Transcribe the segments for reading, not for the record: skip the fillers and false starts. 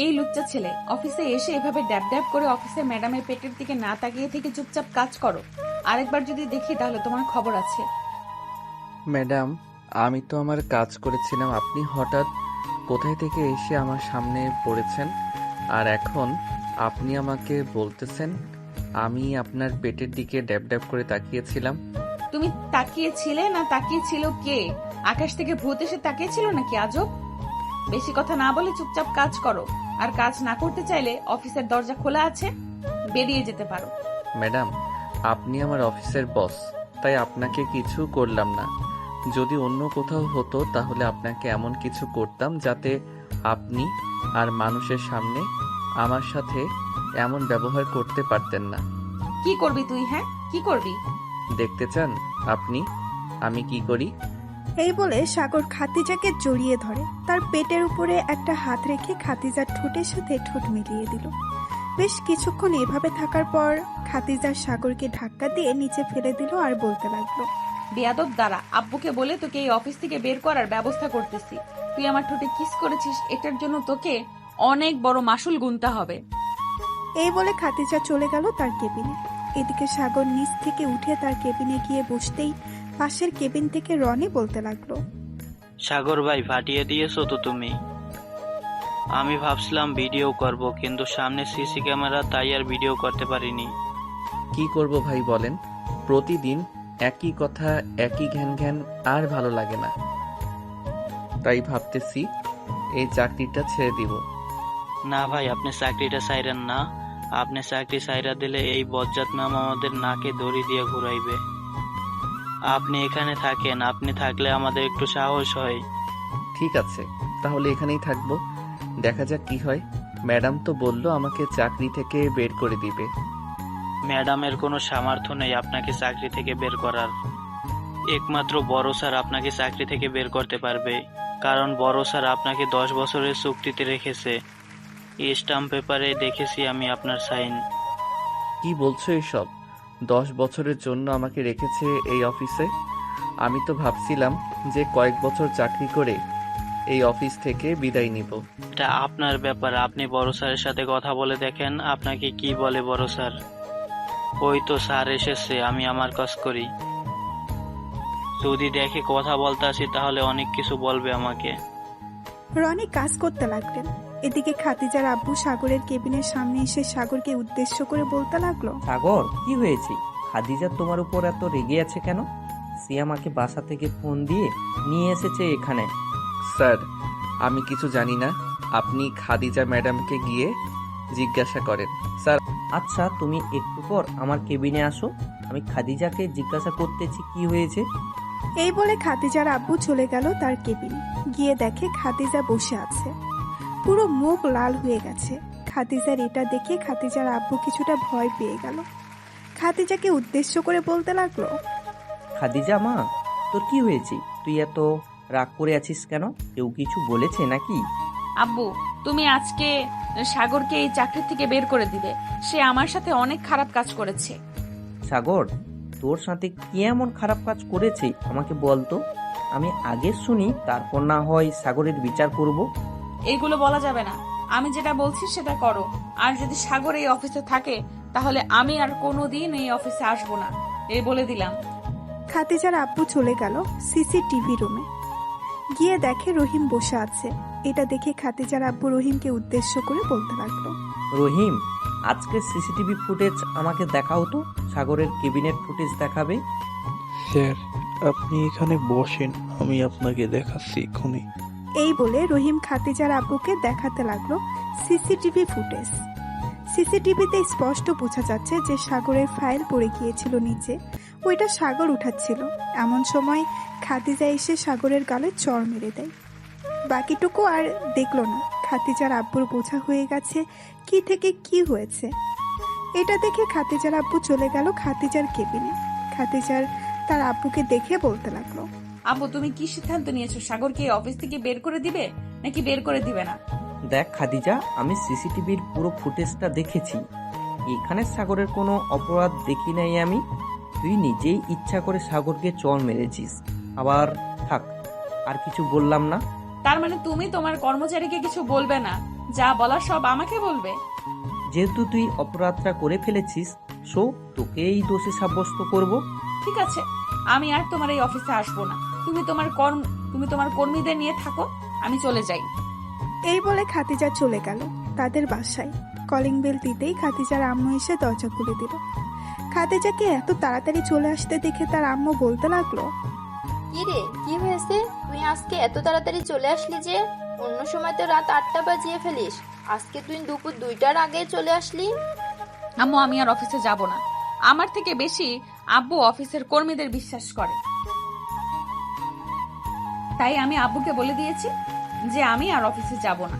এই লুচ্চা ছেলে, অফিসে এসে এভাবে ড্যাব ড্যাব করে অফিসের ম্যাডামের পেটের দিকে না তাকিয়ে থেকে চুপচাপ কাজ করো। আরেকবার যদি দেখি তাহলে তোমার খবর আছে। ম্যাডাম, আমি তো আমার কাজ করেছিলাম, আপনি হঠাৎ কোথায় থেকে এসে আমার সামনে পড়েছেন আর এখন আপনি আমাকে বলতেছেন আমি আপনার পেটের দিকে ড্যাব ড্যাব করে তাকিয়েছিলাম। তুমি তাকিয়েছিলে না তাকিয়েছিল কে? আকাশ থেকে ভূত এসে তাকিয়েছিল নাকি আজব? বেশি কথা না বলে চুপচাপ কাজ করো, আর কাজ না করতে চাইলে অফিসের দরজা খোলা আছে, বেরিয়ে যেতে পারো। ম্যাডাম, আপনি আমার অফিসের বস, তাই আপনাকে কিছু করলাম না। যদি অন্য কোথাও হতো তাহলে আপনাকে এমন কিছু করতাম যাতে আপনি আর মানুষের সামনে আমার সাথে এমন ব্যবহার করতে পারতেন না। কি করবি তুই? হ্যাঁ, কি করবি? দেখতে চান আপনি আমি কি করি? এই বলে সাগর খাতিজাকে জড়িয়ে ধরে, তার পেটের উপরে একটা হাত রেখে খাতিজার ঠোঁটের সাথে ঠোঁট মিলিয়ে দিল। বেশ কিছুক্ষণ এভাবে থাকার পর খাতিজার সাগরকে ধাক্কা দিয়ে নিচে ফেলে দিল আর বলতে লাগলো, বেয়াদব, দাঁড়া, আব্বুকে বলে তোকে এই অফিস থেকে বের করার ব্যবস্থা করতেছি। তুই আমার ঠোঁটে কিস করেছিস, এটার জন্য তোকে অনেক বড় মাসুল গুনতে হবে। এই বলে খাতিজা চলে গেল তার কেবিনে। এদিকে সাগর নিচ থেকে উঠে তার কেবিনে গিয়ে বসতেই পাশের কেবিন থেকে রনি বলতে লাগলো, সাগর ভাই, ফাটিয়ে দিয়েছো তো তুমি। আমি ভাবছিলাম ভিডিও করব, কিন্তু সামনে সিসি ক্যামেরা, তাই আর ভিডিও করতে পারিনি। কি করব ভাই বলেন, প্রতিদিন একই কথা একই ঘ্যান ঘ্যান আর ভালো লাগে না, তাই ভাবতেছি এই চাকরিটা ছেড়ে দিব। না ভাই, আপনি চাকরিটা ছাইরেন না। আপনি চাকরি ছাইরা দিলে এই বজ্জাত ম্যাম আমাদের নাকে দড়ি দিয়ে ঘুরাইবে। আপনি এখানে থাকেন, আপনি থাকলে আমাদের একটু সাহস হয়। ঠিক আছে, তাহলে এখানেই থাকবো, দেখা যাক কি হয়। ম্যাডাম তো বললো আমাকে চাকরি থেকে বের করে দিবে। ম্যাডামের কোনো সামর্থ্য নেই আপনাকে চাকরি থেকে বের করার। একমাত্র বড় স্যার আপনাকে চাকরি থেকে বের করতে পারবে, কারণ বড় স্যার আপনাকে 10 বছরের চুক্তিতে রেখেছে। স্টাম্প পেপারে দেখেছি আমি আপনার সাইন। কি বলছো এসব? 10 বছরের জন্য আমাকে রেখেছে এই অফিসে? আমি তো ভাবছিলাম যে কয়েক বছর চাকরি করে এই অফিস থেকে বিদায় নিব। এটা আপনার ব্যাপার, আপনি বড় স্যারের সাথে কথা বলে দেখেন আপনাকে কি বলে বড় স্যার। ওই তো স্যার এসেছে, আমি আমার কাজ করি। যদি দেখে কথা বলতে আসি তাহলে অনেক কিছু বলবে আমাকে। রনি কাজ করতে লাগলেন। এদিকে খাতিজার আব্বু সাগরের কেবিনের সামনে এসে সাগরকে উদ্দেশ্য করে বলতে লাগলো, সাগর, কি হয়েছে? খাদিজা তোমার উপর এত রেগে আছে কেন? সে আমাকে বাসা থেকে ফোন দিয়ে নিয়ে এসেছে এখানে। স্যার, আমি কিছু জানি না, আপনি খাদিজা ম্যাডামকে গিয়ে জিজ্ঞাসা করেন। স্যার, আচ্ছা, তুমি একটু পর আমার কেবিনে আসো, আমি খাদিজাকে জিজ্ঞাসা করতেছি কি হয়েছে। এই বলে খাতিজার আব্বু চলে গেল তার কেবিনে। গিয়ে দেখে খাতিজা বসে আছে, পুরো মুখ লাল হয়ে গেছে। খাতিজার এটা দেখে খাতিজার আব্বু কিছুটা ভয় পেয়ে গেল। খাতিজাকে উদ্দেশ্য করে বলতে লাগলো, খাদিজা মা, তোর কি হয়েছে? তুই এত রাগ করে আছিস কেন? কেউ কিছু বলেছে নাকি? আব্বু, তুমি আজকে সাগরকে এই চাকরি থেকে বের করে দিবে। সে আমার সাথে অনেক খারাপ কাজ করেছে। সাগর, তোর সাথে কি এমন খারাপ কাজ করেছে আমাকে বল তো, আমি আগে শুনি, তারপর না হয় সাগরের বিচার করব। এইগুলো বলা যাবে না, আমি যেটা বলছি সেটা করো। আর যদি সাগর এই অফিসে থাকে তাহলে আমি আর কোনোদিন এই অফিসে আসবো না, এই বলে দিলাম। খাতিজার আব্বু চলে গেল সিসিটিভি রুমে। গিয়ে দেখে রহিম বসে আছে। এটা দেখে খাতিজার আব্বু রহিমকে উদ্দেশ্য করে বলতে লাগলো, রহিম, আজকে সিসিটিভি ফুটেজ আমাকে দেখাও তো। সাগরের কেবিনেট ফুটেজ দেখাবে। স্যার, আপনি এখানে বসেন, আমি আপনাকে দেখাচ্ছি এক্ষুনি। এই বলে রহিম খাতিজার আব্বুকে দেখাতে লাগলো সিসিটিভি ফুটেজ। সিসিটিভিতে স্পষ্ট বোঝা যাচ্ছে যে সাগরের ফাইল পড়ে গিয়েছিল নিচে, ওইটা সাগর উঠাচ্ছিল। এমন সময় খাতিজা এসে সাগরের গালে চড় মেরে দেয়। বাকিটুকু আর দেখলো না। খাতিজার আব্বুর বোঝা হয়ে গেছে কি থেকে কি হয়েছে। এটা দেখে খাতিজার আব্বু চলে গেল খাতিজার কেবিনে। খাতিজার তার আব্বুকে দেখে বলতে লাগলো, আব্বু, তুমি কি সিদ্ধান্ত নিয়েছো? সাগরকে এই অফিস থেকে বের করে দিবে নাকি বের করে দিবে না? দেখ খাদিজা, আমি সিসিটিভির পুরো ফুটেজটা দেখেছি। এখানে সাগরের কোনো অপরাধ দেখি নাই আমি। তুই নিজেই ইচ্ছা করে সাগরকে চড় মেরেছিস। আবার থাক, আর কিছু বললাম না। তার মানে তুমি তোমার কর্মচারীকে কিছু বলবে না? যা বলার সব আমাকে বলবে। যেহেতু তুই অপরাধটা করে ফেলেছিস, সো তোকে এই দোষী সাব্যস্ত করব। ঠিক আছে, আমি আর তোমার এই অফিসে আসবো না। তুমি তোমার কর্মীদের নিয়ে থাকো, আমি চলে যাই। এই বলে খাতিজা চলে গেল তাদের বাসায়। কলিং বেল দিতেই খাতিজার আম্মু এসে দরজা খুলে দিল। খাতিজাকে এত তাড়াতাড়ি চলে আসতে দেখে তার আম্মু বলতে লাগলো, কি রে, কি হয়েছে? তুই আজকে এত তাড়াতাড়ি চলে আসলি যে? অন্য সময় তো রাত 8টা বাজিয়ে ফেলিস, আজকে তুই দুপুর 2টার আগে চলে আসলি। আম্মু, আমি আর অফিসে যাব না। আমার থেকে বেশি আব্বু অফিসের কর্মীদের বিশ্বাস করে, তাই আমি আব্বুকে বলে দিয়েছি যে আমি আর অফিসে যাব না।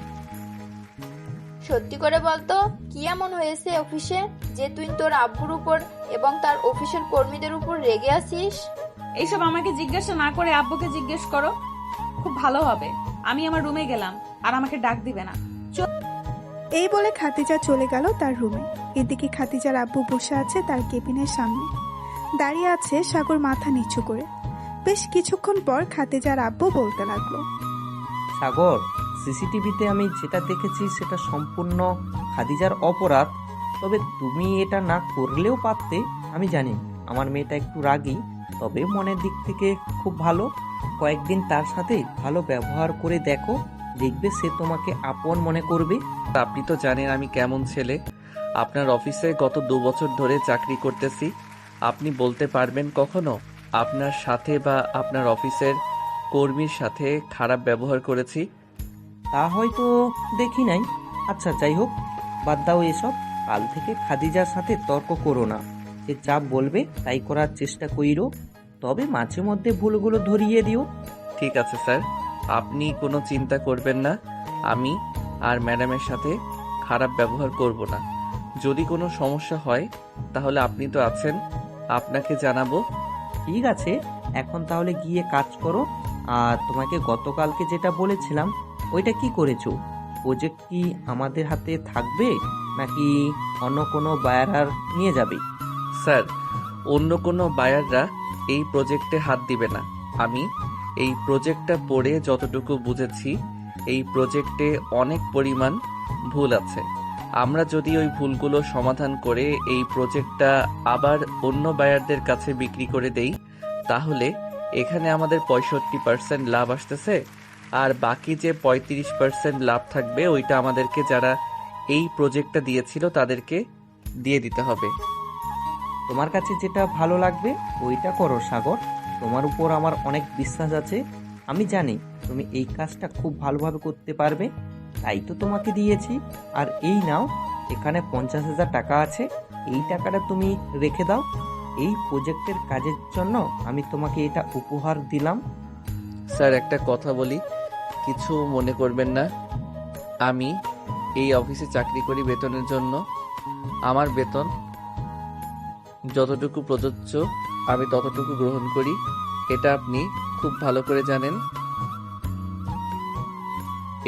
সত্যি করে বলতো, কি এমন হয়েছে অফিসে যে তুই তোর আব্বুর উপর এবং তার অফিসের কর্মীদের উপর রেগে আছিস? এইসব আমাকে জিজ্ঞাসা না করে আব্বুকে জিজ্ঞেস করো, খুব ভালো হবে। আমি আমার রুমে গেলাম, আর আমাকে ডাক দিবে না। এই বলে খাতিজা চলে গেল তার রুমে। এদিকে খাতিজার আব্বু বসে আছে তার কেবিনের সামনে, দাঁড়িয়ে আছে সাগর মাথা নিচু করে। বেশ কিছুক্ষণ পর খাতিজার আব্বু বলতে লাগলো, সাগর, সিসিটিভিতে আমি যেটা দেখেছি সেটা সম্পূর্ণ খাদিজার অপরাধ। তবে তুমি এটা না করলেও পারতে। আমি জানি আমার মেয়েটা একটু রাগী, তবে মনের দিক থেকে খুব ভালো। কয়েকদিন তার সাথে ভালো ব্যবহার করে দেখো, দেখবে সে তোমাকে আপন মনে করবে। আপনি তো জানেন আমি কেমন ছেলে। আপনার অফিসে গত 2 বছর ধরে চাকরি করতেছি। আপনি বলতে পারবেন কখনো আপনার সাথে বা আপনার অফিসের কর্মীর সাথে খারাপ ব্যবহার করেছি? তা হয়তো দেখি নাই। আচ্ছা, যাই হোক, বাদ দাও এসব। কাল থেকে খাদিজার সাথে তর্ক করো না। সে যা বলবে তাই করার চেষ্টা কইরো, তবে মাঝে মধ্যে ভুলগুলো ধরিয়ে দিও। ঠিক আছে স্যার, আপনি কোনো চিন্তা করবেন না। আমি আর ম্যাডামের সাথে খারাপ ব্যবহার করব না। যদি কোনো সমস্যা হয় তাহলে আপনি তো আছেন, আপনাকে জানাবো। ঠিক আছে, এখন তাহলে গিয়ে কাজ করো। আর তোমাকে গতকালকে যেটা বলেছিলাম ওইটা কি করেছো? প্রজেক্ট কি আমাদের হাতে থাকবে নাকি অন্য কোনো বায়ার নিয়ে যাবে? স্যার, অন্য কোনো বায়াররা এই প্রজেক্টে হাত দিবে না। আমি এই প্রজেক্টটা পড়ে যতটুকু বুঝেছি, এই প্রজেক্টে অনেক পরিমাণ ভুল আছে। আমরা যদি ওই ভুলগুলো সমাধান করে এই প্রজেক্টটা আবার অন্য বায়ারদের কাছে বিক্রি করে দেই, তাহলে এখানে আমাদের 65% লাভ আসতেছে, আর বাকি যে 35% লাভ থাকবে ওইটা আমাদেরকে যারা এই প্রজেক্টটা দিয়েছিল তাদেরকে দিয়ে দিতে হবে। তোমার কাছে যেটা ভালো লাগবে ওইটা করো সাগর। তোমার উপর আমার অনেক বিশ্বাস আছে। আমি জানি তুমি এই কাজটা খুব ভালোভাবে করতে পারবে, তাই তো তোমাকে দিয়েছি। আর এই নাও, এখানে 50,000 টাকা আছে। এই টাকাটা তুমি রেখে দাও। এই প্রজেক্টের কাজের জন্য আমি তোমাকে এটা উপহার দিলাম। স্যার, একটা কথা বলি, কিছু মনে করবেন না। আমি এই অফিসে চাকরি করি বেতনের জন্য। আমার বেতন যতটুকু প্রযোজ্য আমি ততটুকু গ্রহণ করি, এটা আপনি খুব ভালো করে জানেন।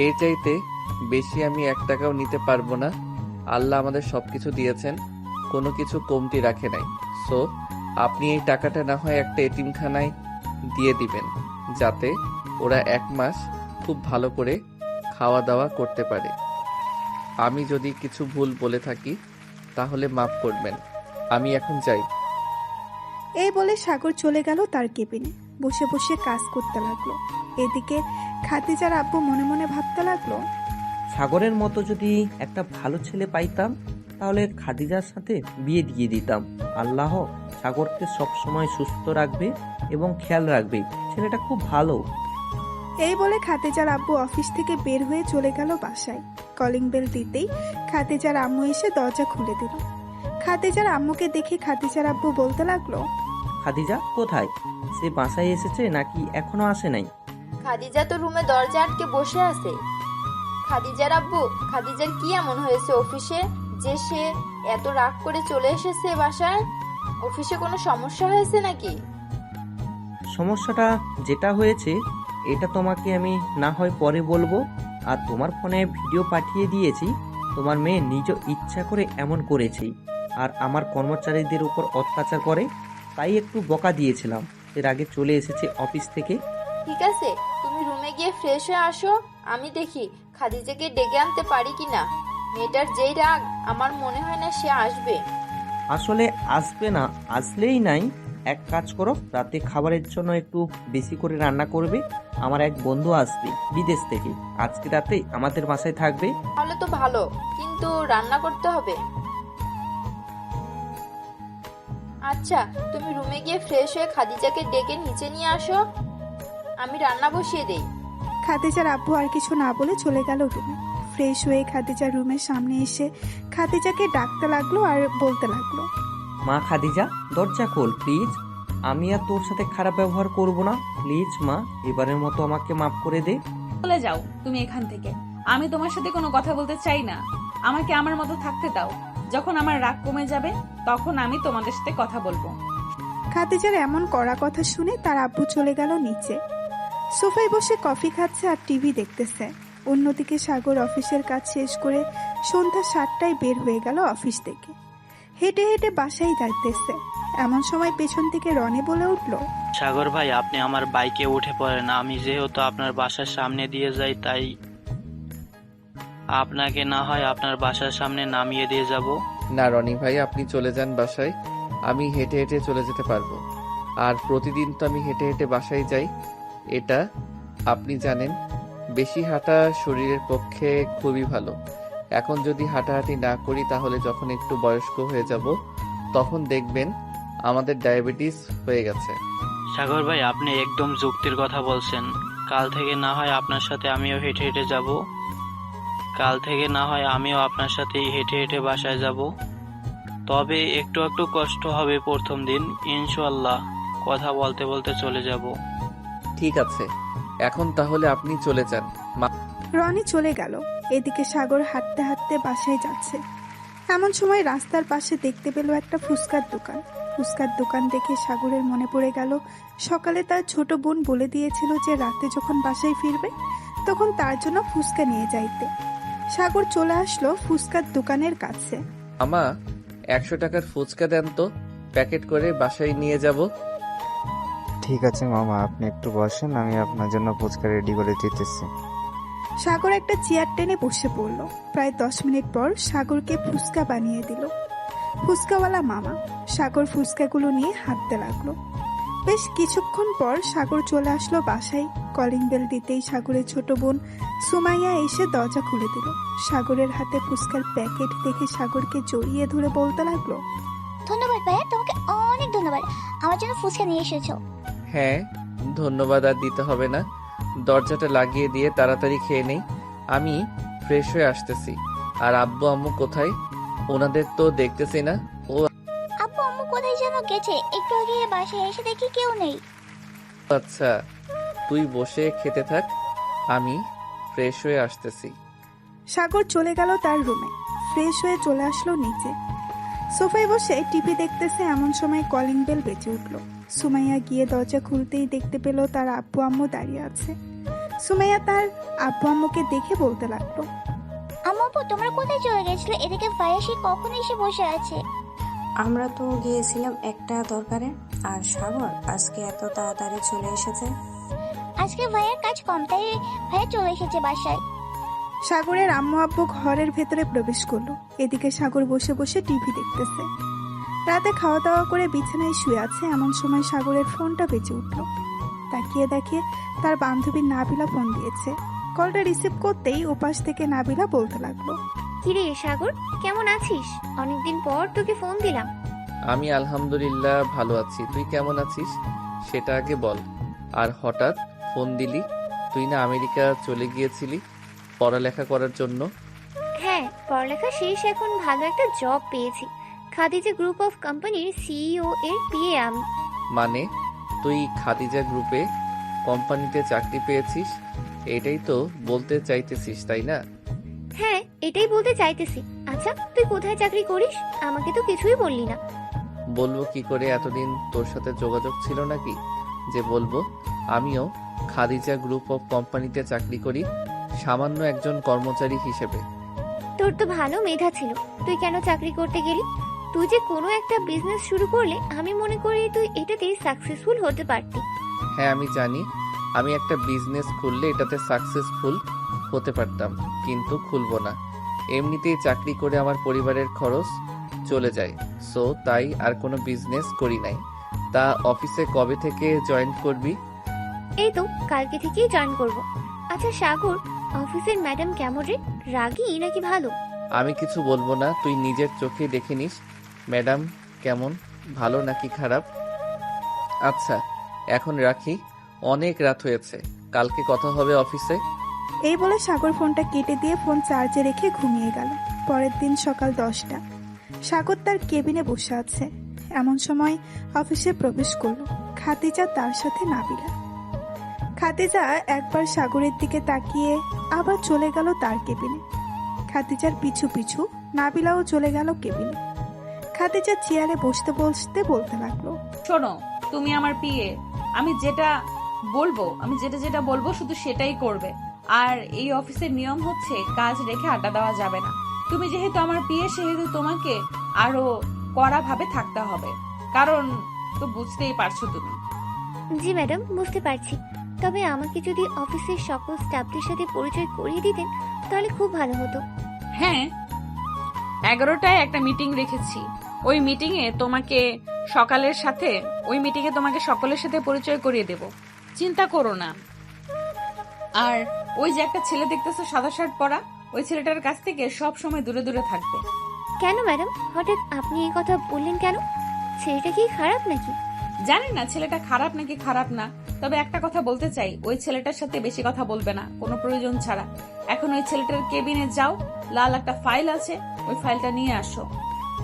এর চাইতে বেশি আমি 1 টাকাও নিতে পারবো না। আল্লাহ আমাদের সবকিছু দিয়েছেন, কোনো কিছু কমতি রাখে নাই। সো আপনি এই টাকাটা না হয় একটা এতিমখানায় দিয়ে দিবেন, যাতে ওরা 1 মাস খুব ভালো করে খাওয়া দাওয়া করতে পারে। আমি যদি কিছু ভুল বলে থাকি তাহলে মাফ করবেন। আমি এখন যাই। এই বলে সাগর চলে গেল তার কেবিনে। বসে বসে কাজ করতে লাগলো। এদিকে খাতিজার আব্বু মনে মনে ভাবতে লাগলো, সাগরের মতো যদি একটা ভালো ছেলে পাইতাম তাহলে খাদিজার সাথে বিয়ে দিয়ে দিতাম। আল্লাহ সাগরকে সবসময় সুস্থ রাখবে এবং খেয়াল রাখবে। ছেলেটা খুব ভালো। এই বলে খাতিজার আব্বু অফিস থেকে বের হয়ে চলে গেল বাসায়। কলিং বেল দিতেই খাতিজার আম্মু এসে দরজা খুলে দিল। খাতিজার আম্মুকে দেখে খাতিজার আব্বু বলতে লাগলো, খাদিজা কোথায়? সে বাসায় এসেছে নাকি এখনো আসে নাই? খাদিজা তো রুমে দরজা আটকে বসে আছে। খাদিজার আব্বু, খাদিজার কি এমন হয়েছে অফিসে যে সে এত রাগ করে চলে এসেছে বাসায়? অফিসে কোনো সমস্যা হয়েছে নাকি? সমস্যাটা যেটা হয়েছে এটা তোমাকে আমি না হয় পরে বলবো। আর তোমার ফোনে ভিডিও পাঠিয়ে দিয়েছি। তোমার মেয়ে নিজ ইচ্ছা করে এমন করেছে, আর আমার কর্মচারীদের উপর অত্যাচার করে, তাই একটু বকা দিয়েছিলাম। এর আগে চলে এসেছে অফিস থেকে। ঠিক আছে, তুমি রুমে গিয়ে ফ্রেশ হয়ে আসো, আমি দেখি খাদিজাকে ডেকে আনতে পারি কিনা। মেয়েটার যেই রাগ, আমার মনে হয় না সে আসবে। আসলে আসবে না, আসলেই নাই। এক কাজ করো, রাতে খাবারের জন্য একটু বেশি করে রান্না করবে। আমার এক বন্ধু আসবে বিদেশ থেকে, আজকে রাতে আমাদের বাসায় থাকবে। তাহলে তো ভালো, কিন্তু রান্না করতে হবে। আচ্ছা, তুমি রুমে গিয়ে ফ্রেশ হয়ে খাদিজাকে ডেকে নিচে নিয়ে আসো, আমি রান্না বসিয়ে দেই। খাদিজার আব্বু আর কিছু না বলে চলে গেল রুমে। ফ্রেশ হয়ে খাদিজার রুমের সামনে এসে খাদিজাকে ডাকতে লাগলো আর বলতে লাগলো, মা খাদিজা, দরজা খোল প্লিজ। আমি আর তোর সাথে খারাপ ব্যবহার করব না, প্লিজ মা, এবারের মতো আমাকে মাফ করে দে। চলে যাও তুমি এখান থেকে। আমি তোমার সাথে কোনো কথা বলতে চাই না। আমাকে আমার মতো থাকতে দাও। যখন আমার রাগ কমে যাবে তখন আমি তোমাদের সাথে কথা বলবো। খাদিজার এমন কড়া কথা শুনে তার আব্বু চলে গেল নিচে। সোফায় বসে কফি খাচ্ছে আর টিভি দেখতেছে। অন্যদিকে সাগর অফিসের কাজ শেষ করে সন্ধ্যা 7টায় বের হয়ে গেল অফিস থেকে। হেঁটে হেঁটে বাসায় যাইতেছে, এমন সময় পেছন থেকে রনি বলে উঠল, সাগর ভাই, আপনি আমার বাইকে উঠে পড়েন। আমি যেহেতু আপনার বাসার সামনে দিয়ে যাই, তাই আপনাকে না হয় আপনার বাসার সামনে নামিয়ে দিয়ে যাব। না রনি ভাই, আপনি চলে যান বাসায়, আমি হেঁটে হেঁটে চলে যেতে পারবো। আর প্রতিদিন তো আমি হেঁটে হেঁটে বাসায় যাই, এটা আপনি জানেন। বেশি হাঁটা শরীরের পক্ষে খুবই ভালো। এখন যদি হাঁটাহাঁটি না করি তাহলে যখন একটু বয়স্ক হয়ে যাব তখন দেখবেন আমাদের ডায়াবেটিস হয়ে গেছে। সাগর ভাই, আপনি একদম যুক্তির কথা বলছেন। কাল থেকে না হয় আপনার সাথে আমিও হেঁটে হেঁটে যাব। কাল থেকে না হয় আমিও আপনার সাথে হেঁটে হেঁটে বাসায় যাব। তবে একটু একটু কষ্ট হবে প্রথম দিন, ইনশাআল্লাহ কথা বলতে বলতে চলে যাব। ঠিক আছে, এখন তাহলে আপনি চলে যান। রনি চলে গেল। এদিকে সাগর হাঁটতে হাঁটতে বাসায় যাচ্ছে। এমন সময় রাস্তার পাশে দেখতে পেল একটা ফুচকার দোকান। ফুচকার দোকান দেখে সাগরের মনে পড়ে গেল সকালে তার ছোট বোন বলে দিয়েছিল যে রাতে যখন বাসায় ফিরবে তখন তার জন্য ফুচকা নিয়ে যাইতে। সাগর চলে আসলো ফুচকার দোকানের কাছে। আমা 100 টাকার ফুচকা দেন তো, প্যাকেট করে বাসায় নিয়ে যাব। ঠিক আছে মামা, আপনি একটু বসেন, আমি আপনার জন্য ফুচকা রেডি করে দিতেছি। সাগর একটা চেয়ার টেনে বসে পড়ল। প্রায় 10 মিনিট পর সাগরকে ফুচকা বানিয়ে দিল ফুচকাওয়ালা মামা। সাগর ফুচকাগুলো নিয়ে হাঁটতে লাগলো। বেশ কিছুক্ষণ পর সাগর চলে আসলো বাসায়। কলিং বেল দিতেই সাগরের ছোট বোন সুমাইয়া এসে দরজা খুলে দিল। সাগরের হাতে ফুচকার প্যাকেট দেখে সাগরকে জড়িয়ে ধরে বলতে লাগলো, ধন্যবাদ ভাইয়া, তোমাকে অনেক ধন্যবাদ, আমার জন্য ফুচকা নিয়ে এসেছো। হ্যাঁ, ধন্যবাদ আর দিতে হবে না। দরজাটা লাগিয়ে দিয়ে তাড়াতাড়ি খেয়ে নেই, আমি ফ্রেশ হয়ে আসতেছি। আর আব্বু আম্মু কোথায়? ওনাদের তো দেখতেছি না। ও আব্বু আম্মু কোথায় যেন গেছে, একটু আগে বাসায় এসে দেখি কেউ নেই। আচ্ছা, তুই বসে খেতে থাক, আমি ফ্রেশ হয়ে আসতেছি। সাগর চলে গেল তার রুমে। ফ্রেশ হয়ে চলে আসলো নিচে। সোফায় বসে টিভি দেখতেছে। এমন সময় কলিং বেল বেজে উঠল। সুমাইয়া গিয়ে দরজা খুলতেই দেখতে পেল তার আব্বু আম্মু দাঁড়িয়ে আছে। সুমাইয়া তার আব্বু আম্মুকে দেখে বলতে লাগলো, আম্মু আপু, তোমরা কোথায় চলে গেছিলে? এদিকে ভাইয়া সে কখন এসে বসে আছে। আমরা তো গিয়েছিলাম একটা দরকারে। আর সাগর আজকে এত তাড়াতাড়ি চলে এসেছে। আজকে ভাইয়ার কাজ কম, তাই ভাইয়া চলে এসেছে বাসায়। সাগরের আম্মু আব্বু ঘরের ভেতরে প্রবেশ করলো। এদিকে সাগর বসে বসে টিভি দেখতেছে। রাতে খাওয়া দাওয়া করে বিছানায় শুয়ে আছে। এমন সময় সাগরের ফোনটা বেজে উঠল। তাকিয়ে দেখে তার বান্ধবী নাবিলা ফোন দিয়েছে। কলটা রিসিভ করতেই ওপাশ থেকে নাবিলা বলতে লাগলো, কিরে সাগর, কেমন আছিস? অনেকদিন পর তোকে ফোন দিলাম। আমি আলহামদুলিল্লাহ ভালো আছি, তুই কেমন আছিস সেটা আগে বল। আর হঠাৎ ফোন দিলি? তুই না আমেরিকা চলে গিয়েছিলি পড়ালেখা করার জন্য? হ্যাঁ, পড়ালেখা শেষ, এখন ভালো একটা জব পেয়েছি। খাদিজা গ্রুপ অফ কোম্পানির সিইও এর পিএ আমি। মানে তুই খাদিজা গ্রুপে কোম্পানিতে চাকরি পেয়েছিস, এটাই তো বলতে চাইতেছিস তাই না? হ্যাঁ, এটাই বলতে চাইতেছি। আচ্ছা, তুই কোথায় চাকরি করিস? আমাকে তো কিছুই বললি না। বলবো কি করে, এতদিন তোর সাথে যোগাযোগ ছিল নাকি যে বলবো? আমিও খাদিজা গ্রুপ অফ কোম্পানিতে চাকরি করি, সামান্য একজন কর্মচারী হিসেবে। তোর তো ভালো মেধা ছিল, তুই কেন চাকরি করতে গেলি? তুই যে কোনো একটা বিজনেস শুরু করলে আমি মনে করি তুই এটাতে সাকসেসফুল হতে পারতি। হ্যাঁ আমি জানি, আমি একটা বিজনেস খুললে এটাতে সাকসেসফুল হতে পারতাম, কিন্তু খুলবো না। এমনিতেই চাকরি করে আমার পরিবারের খরচ চলে যায়, সো তাই আর কোনো বিজনেস করি নাই। তা অফিসে কবে থেকে জয়েন করবি? এই তো কালকে থেকেই জয়েন করব। আচ্ছা সাগর, অফিসের ম্যাডাম কেমন রে? রাগী নাকি ভালো? আমি কিছু বলবো না, তুই নিজের চোখে দেখে নিস ম্যাডাম কেমন, ভালো নাকি খারাপ। আচ্ছা এখন রাখি, অনেক রাত হয়েছে, কালকে কথা হবে অফিসে। এই বলে সাগর ফোনটা কেটে দিয়ে ফোন চার্জে রেখে ঘুমিয়ে গেল। পরের দিন সকাল 10টা, সাগর তার কেবিনে বসে আছে। এমন সময় অফিসে প্রবেশ করলো খাদিজা, তার সাথে নাবিলা। খাদিজা একবার সাগরের দিকে তাকিয়ে আবার চলে গেল তার কেবিনে। খাদিজার পিছু পিছু নাবিলাও চলে গেল কেবিনে। খাদিজা চেয়ারে বসতে বসতে বলতে লাগলো, শোনো, তুমি আমার পিএ, আমি যেটা বলবো শুধু সেটাই করবে। আর এই অফিসের নিয়ম হচ্ছে কাজ রেখে আড্ডা দেওয়া যাবে না। তুমি যেহেতু আমার পিএ, সেহেতু তোমাকে আরো কড়া ভাবে থাকতে হবে, কারণ তো বুঝতেই পারছো তুমি। জি ম্যাডাম, বুঝতে পারছি। তবে আমাকে যদি অফিসের সকল স্টাফদের সাথে পরিচয় করিয়ে দিতেন তাহলে খুব ভালো হতো। হ্যাঁ, 11টায় একটা মিটিং রেখেছি। ওই মিটিংয়ে তোমাকে সকলের সাথে পরিচয় করিয়ে দেব, চিন্তা করো না। আর ওই যে একটা ছেলে দেখতেছো সাদা শার্ট পরা, ওই ছেলেটার কাছ থেকে সব সময় দূরে দূরে থাকবে। কেন ম্যাডাম, হঠাৎ আপনি এই কথা বললেন কেন? ছেলেটা কি খারাপ নাকি? জানি না ছেলেটা খারাপ নাকি খারাপ না, তবে একটা কথা বলতে চাই, ওই ছেলেটার সাথে বেশি কথা বলবে না কোনো প্রয়োজন ছাড়া। এখন ওই ছেলেটার কেবিনে যাও, লাল একটা ফাইল আছে, ওই ফাইলটা নিয়ে আসো।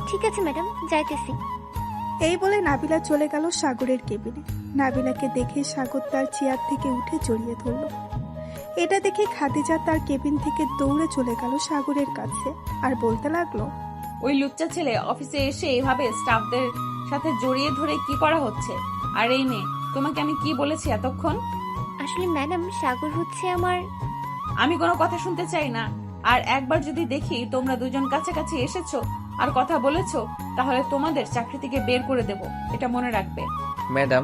ঠিক আছে ম্যাডাম, যাইতেছি। এই বলে নাবিলা চলে গেল সাগরের কেবিনে। নাবিলাকে দেখে সাগর তার চেয়ার থেকে উঠে জড়িয়ে ধরল। এটা দেখে খাদিজা তার কেবিন থেকে দৌড়ে চলে গেল সাগরের কাছে আর বলতে লাগলো, ওই লুচ্চা ছেলে অফিসে এসে এভাবে স্টাফদের সাথে জড়িয়ে ধরে কি করা হচ্ছে? আর এই নে, তোমাকে আমি কি বলেছি এতক্ষণ? আসলে ম্যাডাম, সাগর হচ্ছে আমার। আমি কোনো কথা শুনতে চাই না। আর একবার যদি দেখি তোমরা দুজন কাছাকাছি এসেছো আর কথা বলেছো, তাহলে তোমাদের চাকরি থেকে বের করে দেব, এটা মনে রাখবে। ম্যাডাম,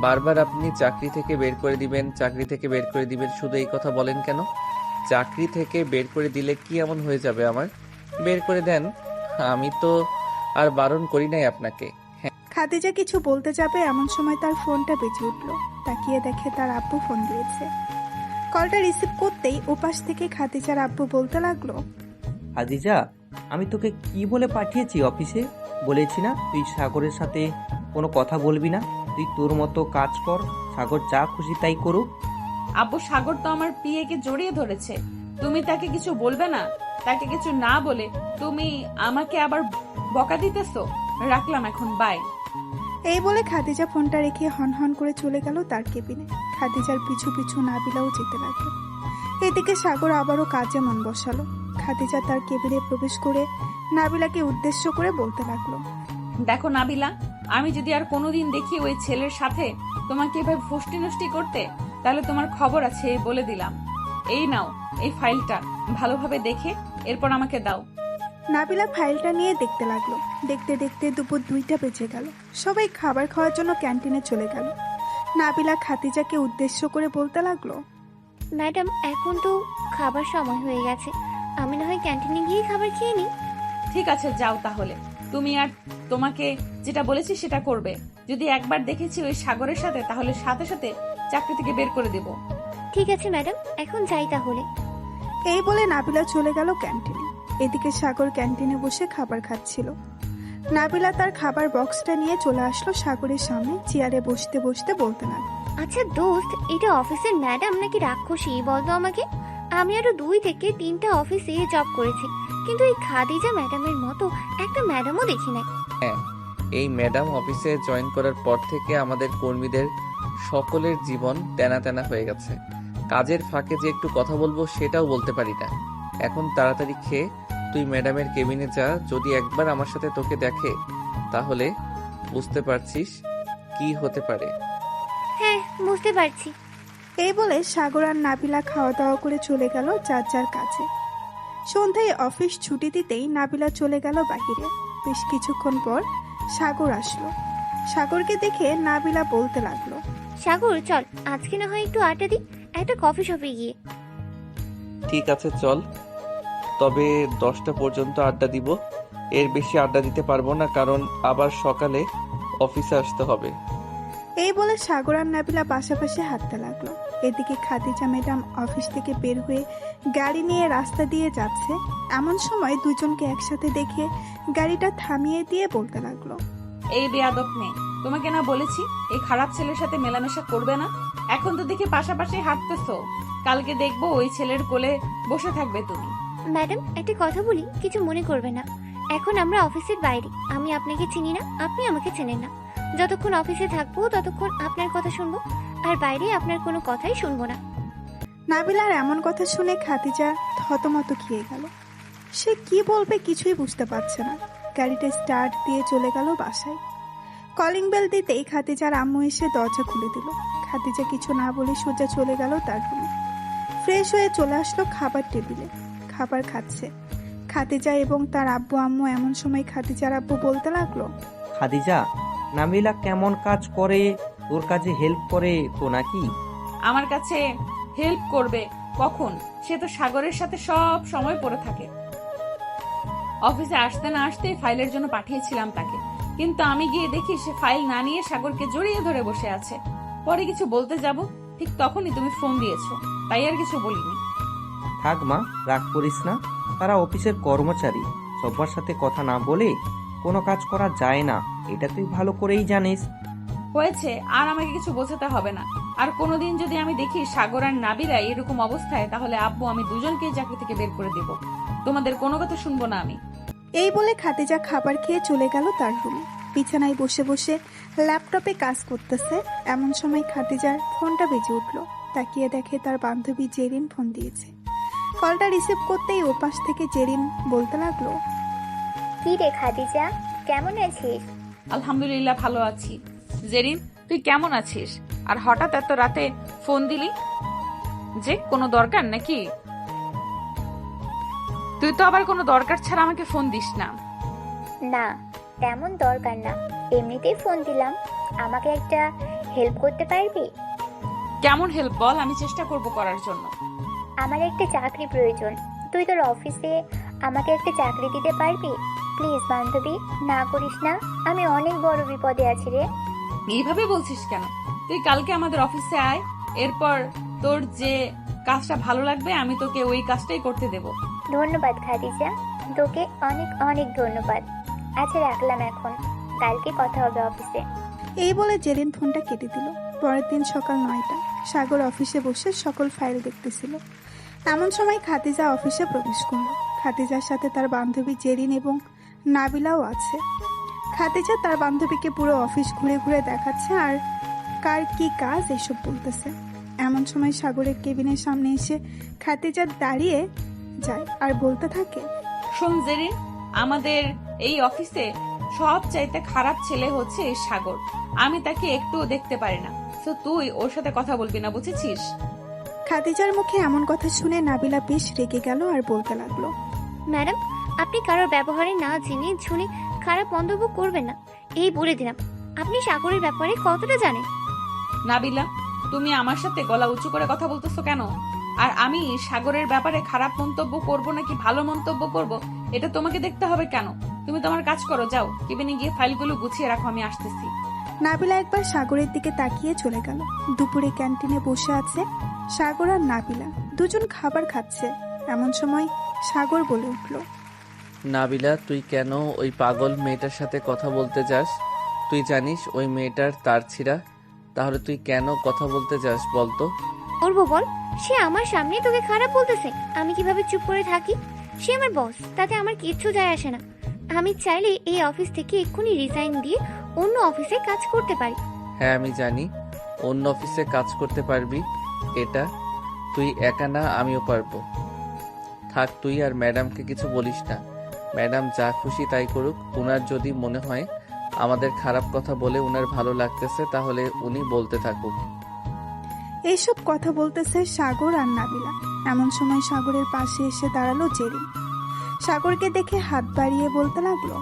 বারবার আপনি চাকরি থেকে বের করে দিবেন, শুধু এই কথা বলেন কেন? চাকরি থেকে বের করে দিলে কি এমন হয়ে যাবে আমার? বের করে দেন, আমি তো আর বারণ করি নাই আপনাকে। খাদিজা কিছু বলতে যাবে এমন সময় তার ফোনটা বেজে উঠল। তাকিয়ে দেখে তার আব্বু ফোন দিয়েছে। কলটা রিসিভ করতেই ওপাশ থেকে খাদিজার আব্বু বলতে লাগলো, খাদিজা, আমি তোকে কি বলে পাঠিয়েছি অফিসে? বলেছি না তুই সাগরের সাথে কোনো কথা বলবি না, তুই তোর মতো কাজ কর, সাগর যা খুশি তাই করুক। আব্বু, সাগর তো আমার পিএ কে জড়িয়ে ধরেছে, তুমি তাকে কিছু বলবে না? তাকে কিছু না বলে তুমি আমাকে আবার বকা দিতেছো। রাখলাম এখন, বাই। এই বলে খাদিজা ফোনটা রেখে হন হন করে চলে গেল তার কেবিনে। খাদিজার পিছু পিছু নাবিলাও যেতে লাগলো। এদিকে সাগর আবারও কাজে মন বসালো। খাদিজা তার কেবিনে প্রবেশ করে নাবিলাকে উদ্দেশ্য করে বলতে লাগলো, দেখো নাবিলা, আমি যদি আর কোনোদিন দেখি ওই ছেলের সাথে তোমাকে এভাবে ফষ্টি নষ্টি করতে, তাহলে তোমার খবর আছে, এই বলে দিলাম। এই নাও এই ফাইলটা, ভালোভাবে দেখে এরপর আমাকে দাও। নাবিলা ফাইলটা নিয়ে দেখতে লাগলো। দেখতে দেখতে দুপুর 2টা বেজে গেল। সবাই খাবার খাওয়ার জন্য ক্যান্টিনে চলে গেল। নাবিলা খাদিজাকে উদ্দেশ্য করে বলতে লাগলো, ম্যাডাম, এখন তো খাবার সময় হয়ে গেছে, আমি না হয় ক্যান্টিনে গিয়ে খাবার খেয়ে নিই। ঠিক আছে, যাও তাহলে। তুমি আর তোমাকে যেটা বলেছি সেটা করবে। যদি একবার দেখেছি ওই সাগরের সাথে, তাহলে সাথে সাথে চাকরি থেকে বের করে দেব। ঠিক আছে ম্যাডাম, এখন যাই তাহলে। এই বলে নাবিলা চলে গেল ক্যান্টিনে। এদিকে সাগর ক্যান্টিনে বসে খাবার খাচ্ছিল। নাবিলা তার খাবার বক্সটা নিয়ে চলে আসলো সাগরের সামনে। চেয়ারে বসতে বসতে বলতে লাগলো, আচ্ছা দোস্ত, এটা অফিসের ম্যাডাম নাকি রাক্ষসী বলতো আমাকে? আমি আরো 2 থেকে 3টা অফিসে জব করেছি, কিন্তু এই খাদিজা ম্যাডামের মতো একটা ম্যাডামও দেখি নাই। হ্যাঁ, এই ম্যাডাম অফিসে জয়েন করার পর থেকে আমাদের কর্মীদের সকলের জীবন তেনা তেনা হয়ে গেছে। কাজের ফাঁকে যে একটু কথা বলবো সেটাও বলতে পারি না। এখন তাড়াতাড়ি খেয়ে তুই ম্যাডামের কেবিনে যা, যদি একবার আমার সাথে তোকে দেখে তাহলে বুঝতে পারছিস কি হতে পারে। হ্যাঁ, বুঝতে পারছি। এই বলে সাগর আর নাবিলা খাওয়া দাওয়া করে চলে গেল যার যার কাছে। সন্ধ্যায় অফিস ছুটি দিতেই নাবিলা চলে গেল বাহিরে। বেশ কিছুক্ষণ পর সাগর আসলো। সাগরকে দেখে নাবিলা বলতে লাগলো, সাগর চল, আজকে না হয় একটু আড্ডা দিই একটা কফি শপে গিয়ে। ঠিক আছে চল, তবে 10টা পর্যন্ত আড্ডা দিব। এর বেশি আড্ডা দিতে পারবো না, কারণ আবার সকালে অফিসে আসতে হবে। এই বলে সাগর আর নাবিলা পাশাপাশি হাঁটতে লাগলো। এদিকে খাদিজা ম্যাডাম অফিস থেকে বের হয়ে গাড়ি নিয়ে রাস্তা দিয়ে যাচ্ছে। এমন সময় দুজনকে একসাথে দেখে গাড়িটা থামিয়ে দিয়ে বলতে লাগলো, এই বেয়াদব মেয়ে, তোমাকে না বলেছি এই খারাপ ছেলের সাথে মেলামেশা করবে না? এখন তো দেখি পাশাপাশি হাঁটতেছো, কালকে দেখবো ওই ছেলের কোলে বসে থাকবে তুমি। ম্যাডাম একটা কথা বলি, কিছু মনে করবে না। এখন আমরা অফিসের বাইরে, আমি আপনাকে চিনি না, আপনি আমাকে চেনেন না। যতক্ষণ অফিসে থাকবো ততক্ষণ আপনার কথা শুনবো, আর বাইরে আপনার কোনো কথাই শুনবো না। নাবিলার এমন কথা শুনে খাদিজা থতমত খেয়ে গেল। সে কি বলবে কিছুই বুঝতে পারছে না। গাড়িটা স্টার্ট দিয়ে চলে গেল বাসায়। কলিং বেল দিতেই খাদিজার আম্মু এসে দরজা খুলে দিল। খাদিজা কিছু না বলে সোজা চলে গেল তার রুমে। ফ্রেশ হয়ে চলে আসলো খাবার টেবিলে, খাবার খাচ্ছে খাদিজা এবং তার আব্বু আম্মু। এমন সময় খাদিজার আব্বু বলতে লাগলো, খাদিজা, নাবিলা কেমন কাজ করে? তোর কাজে হেল্প করে তো নাকি? আমার কাছে হেল্প করবে কখন? সে তো সাগরের সাথে সব সময় পড়ে থাকে। অফিসে আসতে না আসতে ফাইলের জন্য পাঠিয়েছিলাম তাকে, কিন্তু আমি গিয়ে দেখি সে ফাইল না নিয়ে সাগরকে জড়িয়ে ধরে বসে আছে। পরে কিছু বলতে যাব, ঠিক তখনই তুমি ফোন দিয়েছো, তাই আর কিছু বলিনি। থাক মা, রাগ করিস না। তারা অফিসের কর্মচারী, সবার সাথে কথা না বলে কোনো কাজ করা যায় না, এটা তুই ভালো করেই জানিস। হয়েছে, আর আমাকে কিছু বোঝাতে হবে না। আর কোনোদিন যদি আমি দেখি সাগর আর নাবিরা এরকম অবস্থায়, তাহলে আব্বু আমি দুজনকেই চাকরি থেকে বের করে দেব। তোমাদের কোনো কথা শুনবো না আমি। এই বলে খাদিজা খাবার খেয়ে চলে গেল তার রুমে। বিছানায় বসে বসে ল্যাপটপে কাজ করতেছে। এমন সময় খাদিজার ফোনটা বেজে উঠলো। তাকিয়ে দেখে তার বান্ধবী জেরিন ফোন দিয়েছে। কলটা রিসিভ করতেই ওপাশ থেকে জেরিন বলতে লাগলো, কি রে খাদিজা, কেমন আছিস? আলহামদুলিল্লাহ ভালো আছি। জেরিন, তুই কেমন আছিস? আর হঠাৎ এত রাতে ফোন দিলি যে, কোনো দরকার নাকি? তুই তো আবার কোনো দরকার ছাড়া আমাকে ফোন দিস না। না, তেমন দরকার না, এমনিতেই ফোন দিলাম। আমাকে একটা হেল্প করতে পারবি? কেমন হেল্প বল, আমি চেষ্টা করব করার জন্য। আমার একটা চাকরি প্রয়োজন, তুই তোর অফিসে আমাকে একটা চাকরি দিতে পারবি? প্লিজ বান্ধবী, না করিস না, আমি অনেক বড় বিপদে আছি রে। এইভাবে বলছিস কেন? তুই কালকে আমাদের অফিসে আয়, এরপর তোর যে কাজটা ভালো লাগবে আমি তোকে ওই কাজটাই করতে দেব। ধন্যবাদ খাদিজা, তোকে অনেক অনেক ধন্যবাদ। আচ্ছা রাখলাম এখন, কালকে কথা হবে অফিসে। এই বলে জেরিন ফোনটা কেটে দিল। পরের দিন সকাল 9টা, সাগর অফিসে বসে সকল ফাইল দেখতেছিল। এমন সময় খাদিজা অফিসে প্রবেশ করলো। খাদিজার সাথে তার বান্ধবী জেরিন এবং নাবিলাও আছে। খাদিজা তার বান্ধবীকে পুরো অফিস ঘুরে ঘুরে দেখাচ্ছে আর কার কি কাজ এসব বলতেছে। এমন সময় সাগরের কেবিনের সামনে এসে খাদিজা দাঁড়িয়ে যায় আর বলতে থাকে, শোন জেরিন, আমাদের এই অফিসে সব চাইতে খারাপ ছেলে হচ্ছে এই সাগর। আমি তাকে একটুও দেখতে পারি না, তো তুই ওর সাথে কথা বলবি না, বুঝেছিস? খাদিজার মুখে এমন কথা শুনে নাবিলা বেশ রেগে গেল আর বলতে লাগলো, ম্যাডাম, আপনি কারোর ব্যবহারে না জেনে শুনে খারাপ মন্তব্য করবেন না, এই বলে দিলাম। আপনি সাগরের ব্যাপারে কতটা জানেন? নাবিলা, তুমি আমার সাথে গলা উঁচু করে কথা বলতেছো কেন? আর আমি সাগরের ব্যাপারে খারাপ মন্তব্য করব নাকি ভালো মন্তব্য করব, এটা তোমাকে দেখতে হবে কেন? তুমি তোমার কাজ করো, যাও কেবিনে গিয়ে ফাইলগুলো গুছিয়ে রাখো, আমি আসতেছি। নাবিলা একবার সাগরের দিকে তাকিয়ে চলে গেল। দুপুরে ক্যান্টিনে বসে আছে সাগর আর নাবিলা, দুজন খাবার খাচ্ছে। এমন সময় সাগর বলে উঠল, নাবিলা, তুই কেন ওই পাগল মেয়েটার সাথে কথা বলতে যাস? তুই জানিস ওই মেয়েটার তার ছিঁড়া, তাহলে তুই কেন কথা বলতে যাস বলতো? করবো বল, সে আমার সামনে তোকে খারাপ বলতেছে, আমি কিভাবে চুপ করে থাকি? সে আমার বস, তাতে আমার কিচ্ছু যায় আসে না। আমি চাইলে এই অফিস থেকে এক্ষুনি রিজাইন দিয়ে অন্য অফিসে কাজ করতে পারি। হ্যাঁ আমি জানি অন্য অফিসে কাজ করতে পারবি, এটা তুই একা না, আমিও পারবো। থাক, তুই আর ম্যাডামকে কিছু বলিস না। ম্যাডাম যা খুশি তাই করুক। উনার যদি মনে হয় আমাদের খারাপ কথা বলে উনার ভালো লাগতেছে, তাহলে উনি বলতে থাকুক। এইসব কথা বলতেছে সাগর আর নাবিলা। এমন সময় সাগরের পাশে এসে দাঁড়ালো জেরিন। সাগরকে দেখে হাত বাড়িয়ে বলতে লাগলো,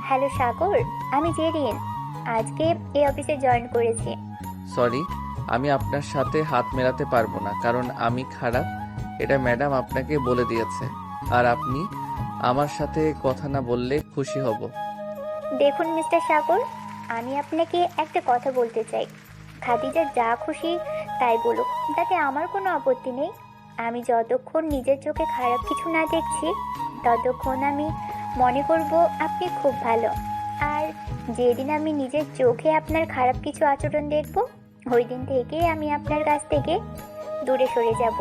হ্যালো সাগর, আমি জেরিন, আজকে এই অফিসে জয়েন করেছি। সরি, আমি আপনার সাথে হাত মেলাতে পারবো না, কারণ আমি খারাপ। এটা ম্যাডাম আপনাকে বলে দিয়েছে, আর আপনি আমার সাথে কথা না বললে খুশি হব। দেখুন মিস্টার সাগর, আমি আপনাকে একটা কথা বলতে চাই। খাদিজা যা খুশি তাই বলুক, তাতে আমার কোনো আপত্তি নেই। আমি যতক্ষণ নিজের চোখে খারাপ কিছু না দেখছি ততক্ষণ আমি মনে করব আপনি খুব ভালো। আর যেদিন আমি নিজের চোখে আপনার খারাপ কিছু আচরণ দেখব ওই দিন থেকে আমি আপনার কাছ থেকে দূরে সরে যাব।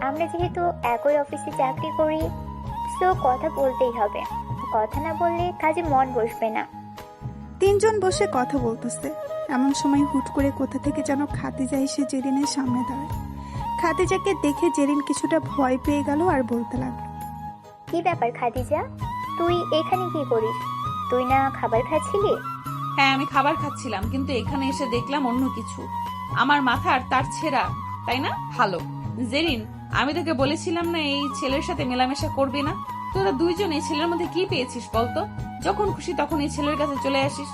আমরা যেহেতু একই অফিসে চাকরি করি, সো কথা বলতেই হবে। কথা না বললে কাজে মন বসবে না। তিনজন বসে কথা বলতেছে, এমন সময় হুট করে কোথা থেকে যেন খাদিজা এসে জেরিনের সামনে দাঁড়ায়। খাদিজাকে দেখে জেরিন কিছুটা ভয় পেয়ে গেল আর বলতে লাগলো, কি ব্যাপার খাদিজা, তুই এখানে কি করিস? তুই না খাবার খাচ্ছিলি? হ্যাঁ, আমি খাবার খাচ্ছিলাম, কিন্তু এখানে এসে দেখলাম অন্য কিছু। আমার মাথার তার ছেঁড়া, তাই না? ভালো। জেরিন, আমি তোকে বলেছিলাম না এই ছেলের সাথে মেলামেশা করবি না? তোরা দুইজন এই ছেলের মধ্যে কি পেয়েছিস বলতো? যখন খুশি তখন এই ছেলের কাছে চলে আসিস।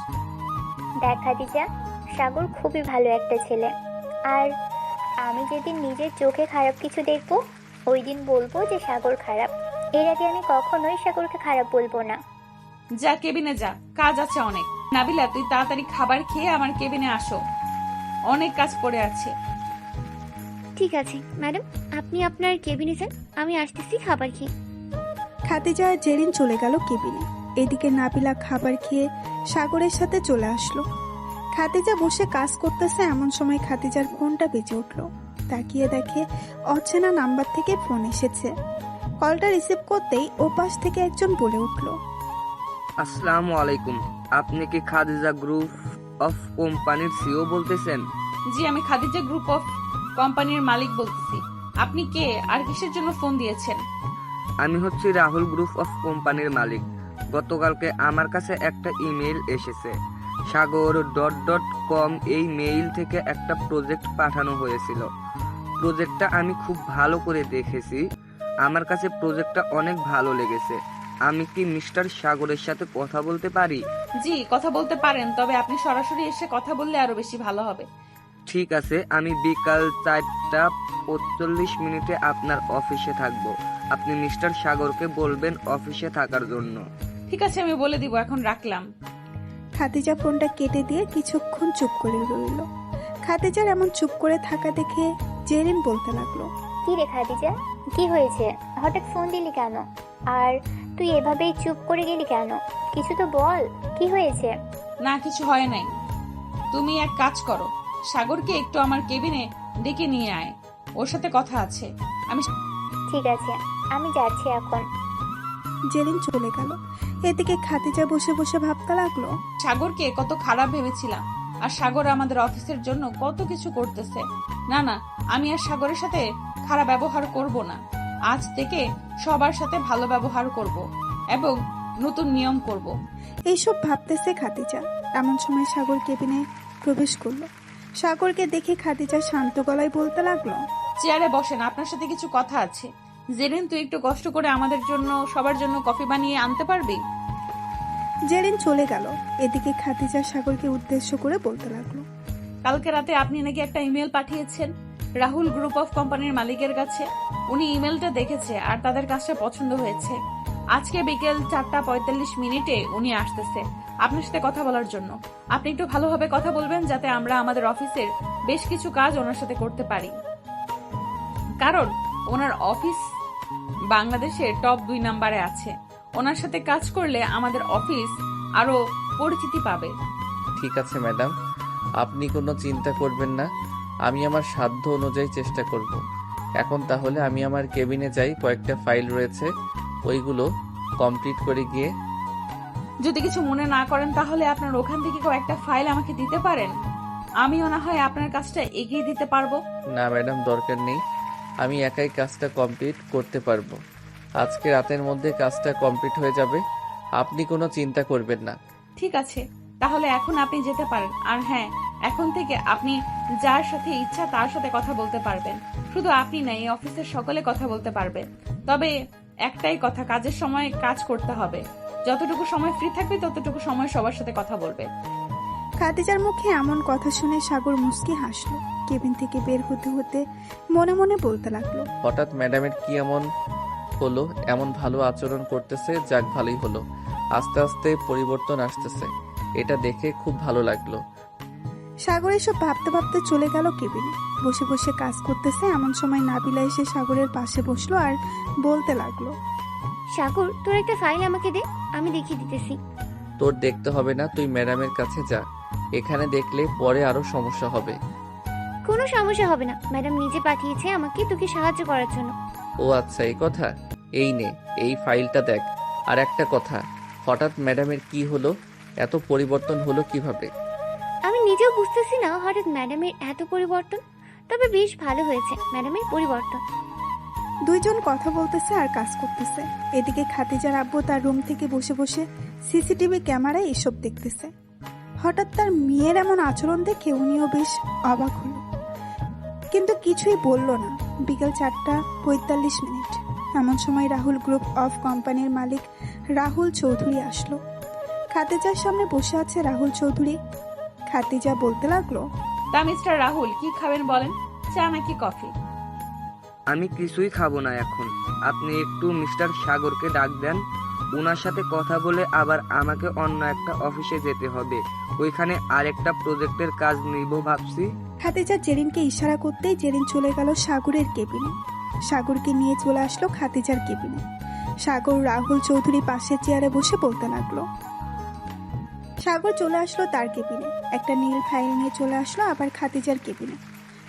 দেখ খাদিজা, সাগর খুবই ভালো একটা ছেলে। আর আমি যেদিন নিজের চোখে খারাপ কিছু দেখবো ওই দিন বলবো যে সাগর খারাপ। এর আগে আমি কখনোই সাগরকে খারাপ বলবো না। যা, কেবিনে যা, কাজ আছে অনেক। নাবিলা, তুই তাড়াতাড়ি খাবার খেয়ে আমার কেবিনে আসো, অনেক কাজ পড়ে আছে। ঠিক আছে ম্যাডাম, আপনি আপনার কেবিনে যান, আমি আসতেছি খাবার খেয়ে। খাদিজা আর জেরিন চলে গেল কেবিনে। এদিকে নাবিলা খাবার খেয়ে সাগরের সাথে চলে আসলো। খাদিজা বসে কাজ করতেছে, এমন সময় খাদিজার ফোনটা বেজে উঠলো। তাকিয়ে দেখে অচেনা নাম্বার থেকে ফোন এসেছে। কলটা রিসিভ করতেই ওপাশ থেকে একজন বলে উঠলো, আসসালামু আলাইকুম, আপনি কি খাদিজা গ্রুপ অফ কোম্পানির সিও বলতেছেন? জি, আমি খাদিজা গ্রুপ অফ কোম্পানির মালিক বলতেছি। আপনি কে আর কিসের জন্য ফোন দিয়েছেন? আমি হচ্ছি রাহুল গ্রুপ অফ কোম্পানির মালিক। গতকালকে আমার কাছে একটা ইমেল এসেছে। সাগর.com এই মেইল থেকে একটা প্রজেক্ট পাঠানো হয়েছিল। প্রজেক্টটা আমি খুব ভালো করে দেখেছি। আমার কাছে প্রজেক্টটা অনেক ভালো লেগেছে। আমি কি মিস্টার সাগরের সাথে কথা বলতে পারি? জি, কথা বলতে পারেন, তবে আপনি সরাসরি এসে কথা বললে আরো বেশি ভালো হবে। ঠিক আছে, আমি বিকাল 4:45 আপনার অফিসে থাকব। আপনি মিস্টার সাগরকে বলবেন অফিসে থাকার জন্য। ঠিক আছে, আমি বলে দিব। এখন রাখলাম। খাদিজা ফোনটা কেটে দিয়ে কিছুক্ষণ চুপ করে রইল। খাদিজার এমন চুপ করে থাকা দেখে জেরিন বলতে লাগলো, কি রে খাদিজা, কি হয়েছে? হঠাৎ ফোন দিলি কেন? আর তুই এভাবেই চুপ করে গেলি কেন? কিছু তো বল, কি হয়েছে? না, কিছু হয় নাই। তুমি এক কাজ করো, সাগরকে একটু আমার কেবিনে ডেকে নিয়ে আয়, ওর সাথে কথা আছে। আমি ঠিক আছে, আমি যাচ্ছি এখন। জেরিন চলে গেল। এদিকে খাদিজা বসে বসে ভাবতে লাগলো, সাগরকে কত খারাপ ভেবেছিলাম, আর সাগর আমাদের অফিসের জন্য কত কিছু করতেছে। না না, আমি আর সাগরের সাথে খারাপ ব্যবহার করব না। আজ থেকে সবার সাথে ভালো ব্যবহার করব এবং নতুন নিয়ম করব। এইসব ভাবতেছে খাদিজা। এমন সময় সাগর কেবিনে প্রবেশ করলো। সাগরকে দেখে খাদিজা শান্ত গলায় বলতে লাগলো, চেয়ারে বসেন, আপনার সাথে কিছু কথা আছে। জেরিন, তুই একটু কষ্ট করে আমাদের জন্য সবার জন্য কফি বানিয়ে আনতে পারবি? জেরিন চলে গেল। এদিকে খাদিজা সাগরকে উদ্দেশ্য করে বলতে লাগলো, কালকে রাতে আপনি নাকি একটা ইমেল পাঠিয়েছেন রাহুল গ্রুপ অফ কোম্পানির মালিকের কাছে। উনি ইমেলটা দেখেছে আর তাদের কাজটা পছন্দ হয়েছে। আজকে বিকেল 4:45 উনি আসতেছে আপনার সাথে কথা বলার জন্য। আপনি একটু ভালোভাবে কথা বলবেন যাতে আমরা আমাদের অফিসের বেশ কিছু কাজ ওনার সাথে করতে পারি, কারণ ওনার অফিস বাংলাদেশের টপ 2 নম্বরে আছে। ওনার সাথে কাজ করলে আমাদের অফিস আরো পরিচিতি পাবে। ঠিক আছে ম্যাডাম, আপনি কোনো চিন্তা করবেন না, আমি আমার সাধ্য অনুযায়ী চেষ্টা করব। এখন তাহলে আমি আমার কেবিনে যাই, কয়েকটা ফাইল রয়েছে, ওইগুলো কমপ্লিট করে গিয়ে। যদি কিছু মনে না করেন তাহলে আপনার ওখান থেকে কয়েকটা ফাইল আমাকে দিতে পারেন, আমিও না হয় আপনার কাজটা এগিয়ে দিতে পারবো। না ম্যাডাম, দরকার নেই, আমি একাই কাজটা কমপ্লিট করতে পারবো। আজকে রাতের মধ্যে কাজটা কমপ্লিট হয়ে যাবে, আপনি কোনো চিন্তা করবেন না। ঠিক আছে, তাহলে এখন আপনি যেতে পারেন। আর হ্যাঁ, এখন থেকে আপনি যার সাথে ইচ্ছা তার সাথে কথা বলতে পারবেন। শুধু আপনি না, এই অফিসের সকলে কথা বলতে পারবে। তবে একটাই কথা, কাজের সময় কাজ করতে হবে। যতটুকু সময় ফ্রি থাকবে ততটুকু সময় সবার সাথে কথা বলবে। খাদিজার মুখে এমন কথা শুনে সাগর মুচকি হাসলো। কেবিন থেকে বের হতে হতে মনে মনে বলতে লাগলো, হঠাৎ ম্যাডামের কি এমন হলো, এমন ভালো আচরণ করতেছে, যাক ভালোই হলো। আস্তে আস্তে পরিবর্তন আসতেছে, এটা দেখে খুব ভালো লাগলো। সাগর এসব ভাবতে ভাবতে চলে গেল কেবিনে। বসে বসে কাজ করতেছে এমন সময় নাবিলা এসে সাগরের পাশে বসলো আর বলতে লাগলো, সাগর, তোর একটা ফাইল আমাকে দে, আমি দেখিয়ে দিতেছি। তোর দেখতে হবে না, তুই ম্যাডামের কাছে যা। এখানে দেখলে পরে আরো সমস্যা হবে। কোনো সমস্যা হবে না, ম্যাডাম নিজে পাঠিয়েছে আমাকে তোকে সাহায্য করার জন্য। ও আচ্ছা, এই কথা। এই নে, এই ফাইলটা দেখ। আর একটা কথা, হঠাৎ ম্যাডামের কি হলো, এত পরিবর্তন হলো কিভাবে? আমি নিজেও বুঝতেছি না হঠাৎ ম্যাডামের এত পরিবর্তন, তবে বেশ ভালো হয়েছে ম্যাডামের পরিবর্তন। দুইজন কথা বলতেছে আর কাজ করতেছে। এদিকে খাদিজার আব্বু তার রুম থেকে বসে বসে সিসিটিভি ক্যামেরায় এসব দেখতেছে। হঠাৎ তার মেয়ের এমন আচরণ দেখে উনিও বেশ অবাক হলো, কিন্তু কিছুই বলল না। বিকেল 4:45। এমন সময় রাহুল গ্রুপ অফ কোম্পানির মালিক রাহুল চৌধুরী আসলো। খাদিজার সামনে বসে আছে রাহুল চৌধুরী। খাদিজা বলতে লাগলো, তা মিস্টার রাহুল, কি খাবেন বলেন, চা নাকি কফি? আমি কিছুই খাবো না এখন। আপনি একটু মিস্টার সাগরকে ডাক দেন, ওনার সাথে কথা বলে আবার আমাকে অন্য একটা অফিসে যেতে হবে, ওইখানে আরেকটা প্রজেক্টের কাজ নিব ভাবছি। খাদিজা জেরিনকে ইশারা করতেই জেরিন চলে গেল সাগরের কেবিনে। সাগরকে নিয়ে চলে আসলো খাদিজার কেবিনে। সাগর রাহুল চৌধুরী পাশের চেয়ারে বসে বলতে লাগলো। সাগর চলে আসলো তার কেবিনে, একটা নীল ফাইল নিয়ে চলে আসলো আবার খাদিজার কেবিনে।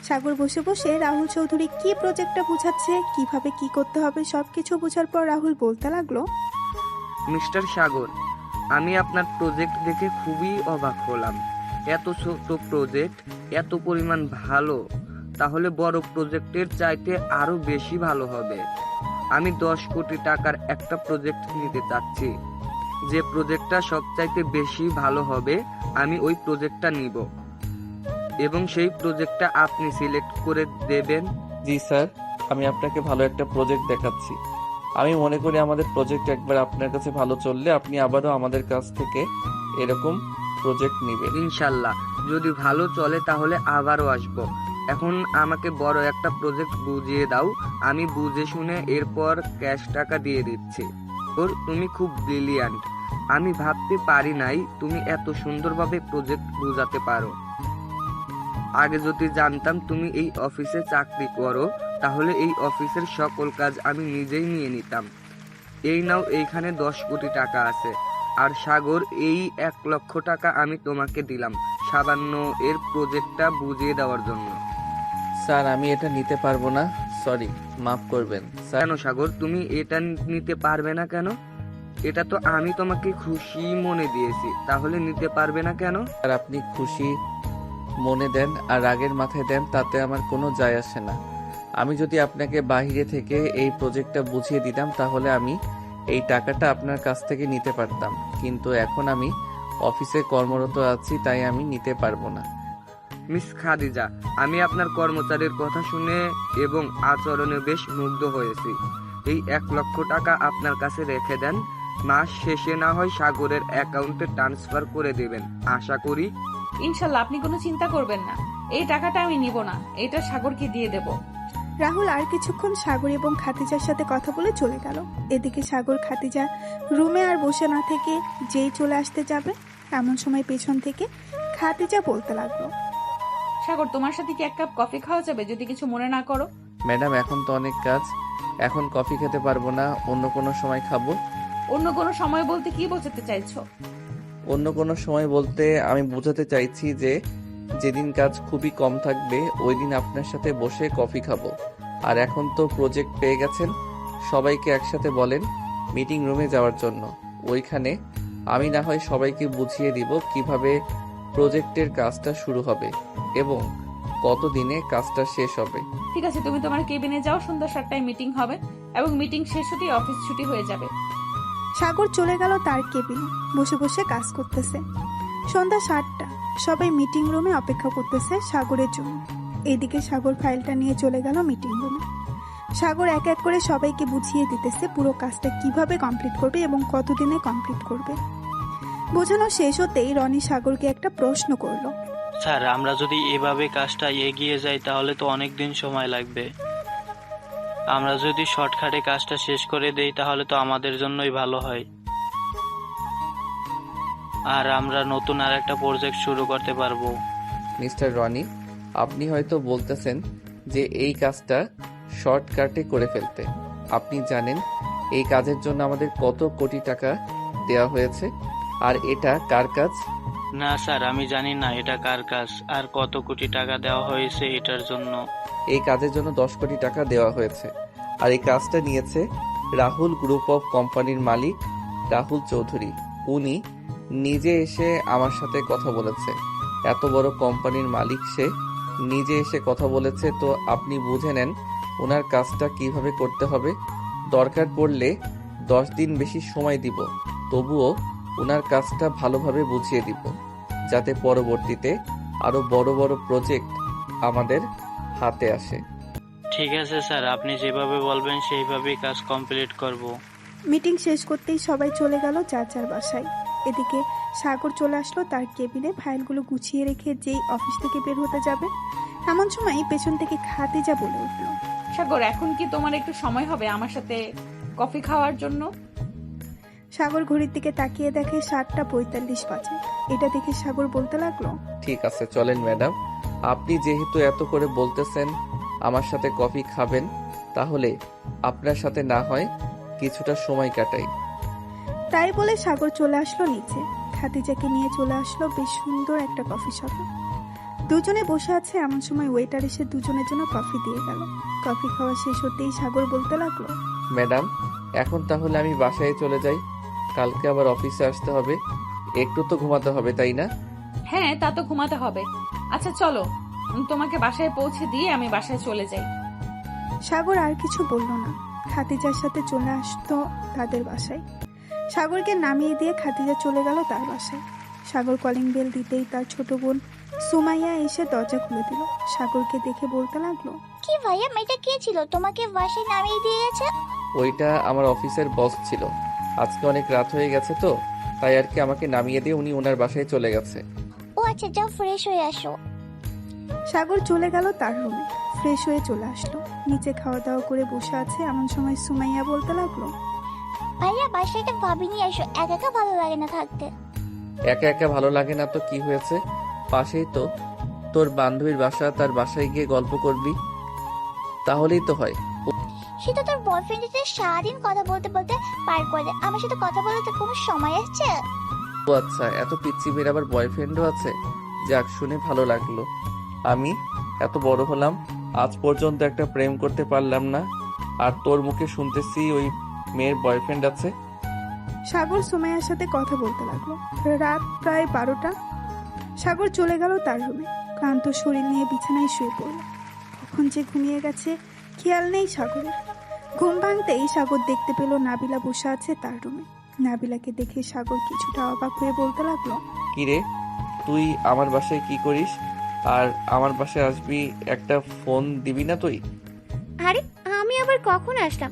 সাগর বসে বসে রাহুল চৌধুরী কি প্রজেক্টটা বুঝাচ্ছে, কিভাবে কি করতে হবে সবকিছু বোঝার পর রাহুল বলতে লাগলো, মিস্টার সাগর, আমি আপনার প্রজেক্ট দেখে খুবই অবাক হলাম। এত ছোট প্রজেক্ট, এত পরিমাণ ভালো, তাহলে বড় প্রজেক্টের চাইতে আরো বেশি ভালো হবে। আমি 10 কোটি টাকার একটা প্রজেক্ট নিতে চাচ্ছি। যে প্রজেক্টটা সবচাইতে বেশি ভালো হবে আমি ওই প্রজেক্টটা নিব, এবং সেই প্রজেক্টটা আপনি সিলেক্ট করে দেবেন। জি স্যার, আমি আপনাকে ভালো একটা প্রজেক্ট দেখাচ্ছি। আমি মনে করি আমাদের প্রজেক্ট একবার আপনার কাছে ভালো চললে আপনি আবারও আমাদের কাছ থেকে এরকম প্রজেক্ট নেবেন। ইনশাল্লাহ, যদি ভালো চলে তাহলে আবারও আসব। এখন আমাকে বড় একটা প্রজেক্ট বুঝিয়ে দাও, আমি বুঝে শুনে এরপর ক্যাশ টাকা দিয়ে দিচ্ছি। ওর তুমি খুব ব্রিলিয়ান্ট, আমি ভাবতে পারি নাই তুমি এত সুন্দরভাবে প্রজেক্ট বুঝাতে পারো। আগে যদি জানতাম তুমি এই অফিসে চাকরি করো, তাহলে এই অফিসের সকল কাজ আমি নিজেই নিয়ে নিতাম। এই নাও, এইখানে 10 কোটি টাকা আছে। আর সাগর, এই 1 লক্ষ টাকা আমি তোমাকে দিলাম সামান্য এর প্রজেক্টটা বুঝিয়ে দেওয়ার জন্য। স্যার, আমি এটা নিতে পারবো না, সরি, মাফ করবেন স্যার। কেন সাগর, তুমি এটা নিতে পারবে না কেন? এটা তো আমি তোমাকে খুশি মনে দিয়েছি, তাহলে নিতে পারবে না কেন? আর আপনি খুশি মনে দেন আর রাগের মাথায় দেন, তাতে আমার কোনো যায় আসে না। আমি যদি আপনাকে বাইরে থেকে এই প্রজেক্টটা বুঝিয়ে দিতাম তাহলে আমি এই টাকাটা আপনার কাছ থেকে নিতে পারতাম, কিন্তু এখন আমি অফিসে কর্মরত আছি, তাই আমি নিতে পারবো না। মিস খাদিজা, আমি আপনার কর্মচারীর কথা শুনে এবং আচরণে বেশ মুগ্ধ হয়েছি। এই 1 লক্ষ টাকা আপনার কাছে রেখে দেন, মাস শেষে না হয় সাগরের অ্যাকাউন্টে ট্রান্সফার করে দেবেন আশা করি। ইনশাল্লাহ, আপনি কোনো চিন্তা করবেন না, এই টাকাটা আমি নিব না, এটা সাগরকে দিয়ে দেব। রাহুল আর কিছুক্ষণ সাগর এবং খাদিজার সাথে কথা বলে চলে গেল। এদিকে সাগর খাদিজা রুমে আর বসে না থেকে যেই চলে আসতে যাবে, এমন সময় পেছন থেকে খাদিজা বলতে লাগলো, সাগর, তোমার সাথে কি 1 কাপ কফি খাওয়া যাবে, যদি কিছু মনে না করো? ম্যাডাম, এখন তো অনেক কাজ, এখন কফি খেতে পারবো না, অন্য কোনো সময় খাবো। অন্য কোনো সময় বলতে কি বোঝাতে চাইছো? অন্য কোনো সময় বলতে আমি বোঝাতে চাইছি যে যেদিন কাজ খুবই কম থাকবে ওই দিন আপনার সাথে বসে কফি খাবো। আর এখন তো প্রজেক্ট পেয়ে গেছেন, সবাইকে একসাথে বলেন মিটিং রুমে যাওয়ার জন্য। ওইখানে আমি না হয় সবাইকে বুঝিয়ে দিব কিভাবে প্রজেক্টের কাজটা শুরু হবে এবং কত দিনে কাজটা শেষ হবে। ঠিক আছে, তুমি তোমার কেবিনে যাও, সন্ধ্যা 7টায় মিটিং হবে এবং মিটিং শেষ হতেই অফিস ছুটি হয়ে যাবে। সাগর চলে গেল তার কেবিনে, বসে বসে কাজ করতেছে। সন্ধ্যা 7টা, সবাই মিটিং রুমে অপেক্ষা করতেছে সাগরের জন্য। এদিকে সাগর ফাইলটা নিয়ে চলে গেল মিটিং রুমে। সাগর এক এক করে সবাইকে বুঝিয়ে দিতেছে পুরো কাজটা কিভাবে কমপ্লিট করবে এবং কতদিনে কমপ্লিট করবে। বোঝানো শেষ হতেই রনি সাগরকে একটা প্রশ্ন করলো। স্যার আমরা যদি এভাবে কাজটা এগিয়ে যাই তাহলে তো অনেক দিন সময় লাগবে। আমরা যদি শর্টকাটে কাজটা শেষ করে দেই তাহলে তো আমাদের জন্যই ভালো হয়, আর আমরা নতুন আর একটা প্রজেক্ট শুরু করতে পারবো। মিস্টার রনি, আপনি হয়তো বলতেছেন যে এই কাজটা শর্টকাটে করে ফেলতে। আপনি জানেন এই কাজের জন্য আমাদের কত কোটি টাকা দেওয়া হয়েছে, আর এটা কার কাজ? না স্যার, আমি জানি না এটা কার কাজ আর কত কোটি টাকা দেওয়া হয়েছে এটার জন্য। এই কাজের জন্য 10 কোটি টাকা দেওয়া হয়েছে, আর এই কাজটা নিয়েছে রাহুল গ্রুপ অফ কোম্পানির মালিক রাহুল চৌধুরী। উনি নিজে এসে আমার সাথে কথা বলেছে। এত বড় কোম্পানির মালিক, সে নিজে এসে কথা বলেছে, তো আপনি বুঝে নেন ওনার কাজটা কিভাবে করতে হবে। দরকার পড়লে 10 দিন বেশি সময় দিব, তবুও ওনার কাজটা ভালোভাবে বুঝিয়ে দিব, যাতে পরবর্তীতে আরো বড় বড় প্রজেক্ট আমাদের হাতে আসে। ঠিক আছে স্যার, আপনি যেভাবে বলবেন সেইভাবেই কাজ কমপ্লিট করব। মিটিং শেষ করতেই সবাই চলে গেল যার যার বাসায়। এদিকে সাগর চলে আসলো তার কেবিনে ফাইলগুলো গুছিয়ে রেখে যেই অফিস থেকে বের হতে যাবে, এমন সময় পেছন থেকে খাদিজা বলে উঠল, সাগর, এখন কি তোমার একটু সময় হবে আমার সাথে কফি খাওয়ার জন্য? সাগর ঘড়ির দিকে তাকিয়ে দেখে 7:45 বাজে। এটা দেখে সাগর বলতে লাগলো, ঠিক আছে, চলেন ম্যাডাম। আপনি যেহেতু এত করে বলতেছেন আমার সাথে কফি খাবেন, তাহলে আপনার সাথে না হয় কিছুটা সময় কাটাই। তাই বলে সাগর চলে আসলো নিচে। খাদিজাকে নিয়ে চলে আসলো বেশ সুন্দর একটা কফি শপে। দুজনে বসে আছে, এমন সময় ওয়েটার এসে দুজনের জন্য কফি দিয়ে গেল। কফি খাওয়া শেষ হতেই সাগর বলতে লাগলো, ম্যাডাম, এখন তাহলে আমি বাসায় চলে যাই। কালকে আবার অফিসে আসতে হবে, একটু তো ঘুমাতে হবে, তাই না? হ্যাঁ, তা তো ঘুমাতে হবে। আচ্ছা চলো, তোমাকে বাসায় পৌঁছে দিয়ে আমি বাসায় চলে যাই। সাগর আর কিছু বলল না। খাদিজার সাথে চলে আসতো তাদের বাসায়। সাগরকে নামিয়ে দিয়ে খাদিজা চলে গেল তার বাসায়। সাগর কলিং বেল দিতেই তার ছোট বোন সুমাইয়া এসে দরজা খুলে দিল। সাগরকে দেখে বলতে লাগলো, কি ভাইয়া, মেয়েটা কে ছিল তোমাকে বাসায় নামিয়ে দিয়ে গেছে? ওইটা আমার অফিসের বস ছিল। আজকে অনেক রাত হয়ে গেছে তো, তাই আর কি আমাকে নামিয়ে দিয়ে উনি ওনার বাসায় চলে গেছে। ও আচ্ছা, যাও ফ্রেশ হয়ে আসো। সাগর চলে গেল তার রুমে। ফ্রেশ হয়ে চলে আসলো, নিচে খাওয়া দাওয়া করে বসে আছে। এমন সময় সুমাইয়া বলতে লাগলো, ভাইয়া বাসায় একটা ভাবি নিয়ে আসো, একা একা ভালো লাগে না থাকতে। একা একা ভালো লাগে না তো কি হয়েছে? পাশেই তো তোর বান্ধবীর বাসা, তার বাসায় গিয়ে গল্প করবি, তাহলেই তো হয়। সে তো তোর বয়ফ্রেন্ডের সাথে সারাদিন কথা বলতে বলতে পার করে দেয়, আমার সাথে কথা বলতে কোনো সময় আসছে? ও আচ্ছা, এত পিচ্ছি মেয়ের আবার বয়ফ্রেন্ডও আছে? যাক, শুনে ভালো লাগলো। আমি এত বড় হলাম, আজ পর্যন্ত একটা প্রেম করতে পারলাম না, আর তোর মুখে শুনতেছি ওই মেয়ের বয়ফ্রেন্ড আছে। সাগর সুমাইয়ার সাথে কথা বলতে লাগলো। রাত প্রায় 12টা। সাগর চলে গেল তার রুমে। ক্লান্ত শরীর নিয়ে বিছানায় শুয়ে পড়ল। কখন যে ঘুমিয়ে গেছে খেয়াল নেই সাগরের। ঘুম ভাঙতেই সাগর দেখতে পেল নাবিলা বসে আছে তার রুমে। নাবিলাকে দেখে সাগর কিছুটা অবাক হয়ে বলতে লাগলো, কিরে, তুই আমার বাসায় কি করিস? আর আমার বাসায় আসবি, একটা ফোন দিবি না তুই? আরে আমি আবার কখন আসলাম?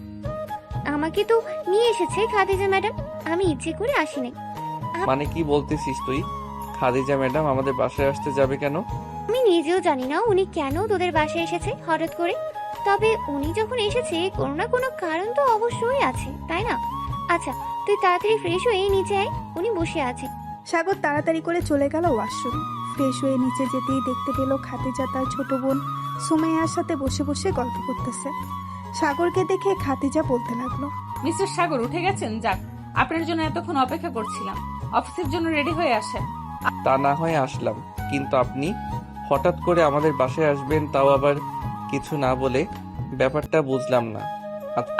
আমাকে তো নিয়ে এসেছে খাদিজা ম্যাডাম, আমি ইচ্ছে করে আসিনি। মানে কি বলতেছিস তুই? খাদিজা ম্যাডাম আমাদের বাসায় আসতে যাবে কেন? আমি নিজেও জানি না উনি কেন তোদের বাসায় এসেছে হঠাৎ করে। তবে উনি যখন এসেছে কোনো না কোনো কারণ তো অবশ্যই আছে, তাই না? আচ্ছা তুই তাড়াতাড়ি ফ্রেশ হয়ে নিচে আয়, উনি বসে আছে। সাগর তাড়াতাড়ি করে চলে গেল ওয়াশরুমে। ফ্রেশ হয়ে নিচে যেতেই দেখতে পেল খাদিজা তার ছোট বোন সুমাইয়ার সাথে বসে বসে গল্প করতেছে। সাগরকে দেখে খাদিজা বলতে লাগলো, মিস্টার সাগর উঠে গেছেন? যাক, আপনার জন্য এতক্ষণ অপেক্ষা করছিলাম। অফিসের জন্য রেডি হয়ে আসেন। তা না হয় আসলাম, কিন্তু আপনি হঠাৎ করে আমাদের বাসায় আসবেন, তাও আবার কিছু না বলে, ব্যাপারটা বুঝলাম না।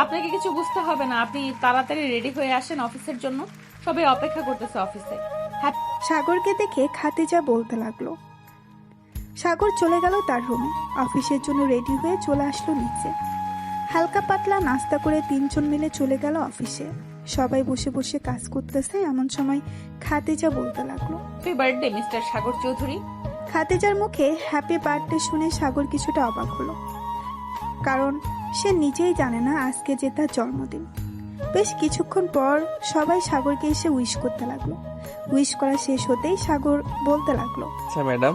আপনাকে কিছু বুঝতে হবে না, আপনি তাড়াতাড়ি রেডি হয়ে আসেন অফিসের জন্য। সবাই অপেক্ষা করতেছে অফিসে। সাগরকে দেখে খাদিজা বলতে লাগলো। সাগর চলে গেল তার রুমে। অফিসের জন্য রেডি হয়ে চলে আসলো নিচে। হালকা পাতলা নাস্তা করে তিনজন মিলে চলে গেল অফিসে। সবাই বসে বসে কাজ করতেছে। এমন সময় খাদিজা বলতে লাগলো, হ্যাপি বার্থডে মিস্টার সাগর চৌধুরী। খাদিজার মুখে হ্যাপি বার্থডে শুনে সাগর কিছুটা অবাক হলো, কারণ সে নিজেই জানে না আজকে যে তার জন্মদিন। বেশ কিছুক্ষণ পর সবাই সাগরকে এসে উইশ করতে লাগলো। উইশ করা শেষ হতেই সাগর বলতে লাগলো, আচ্ছা ম্যাডাম,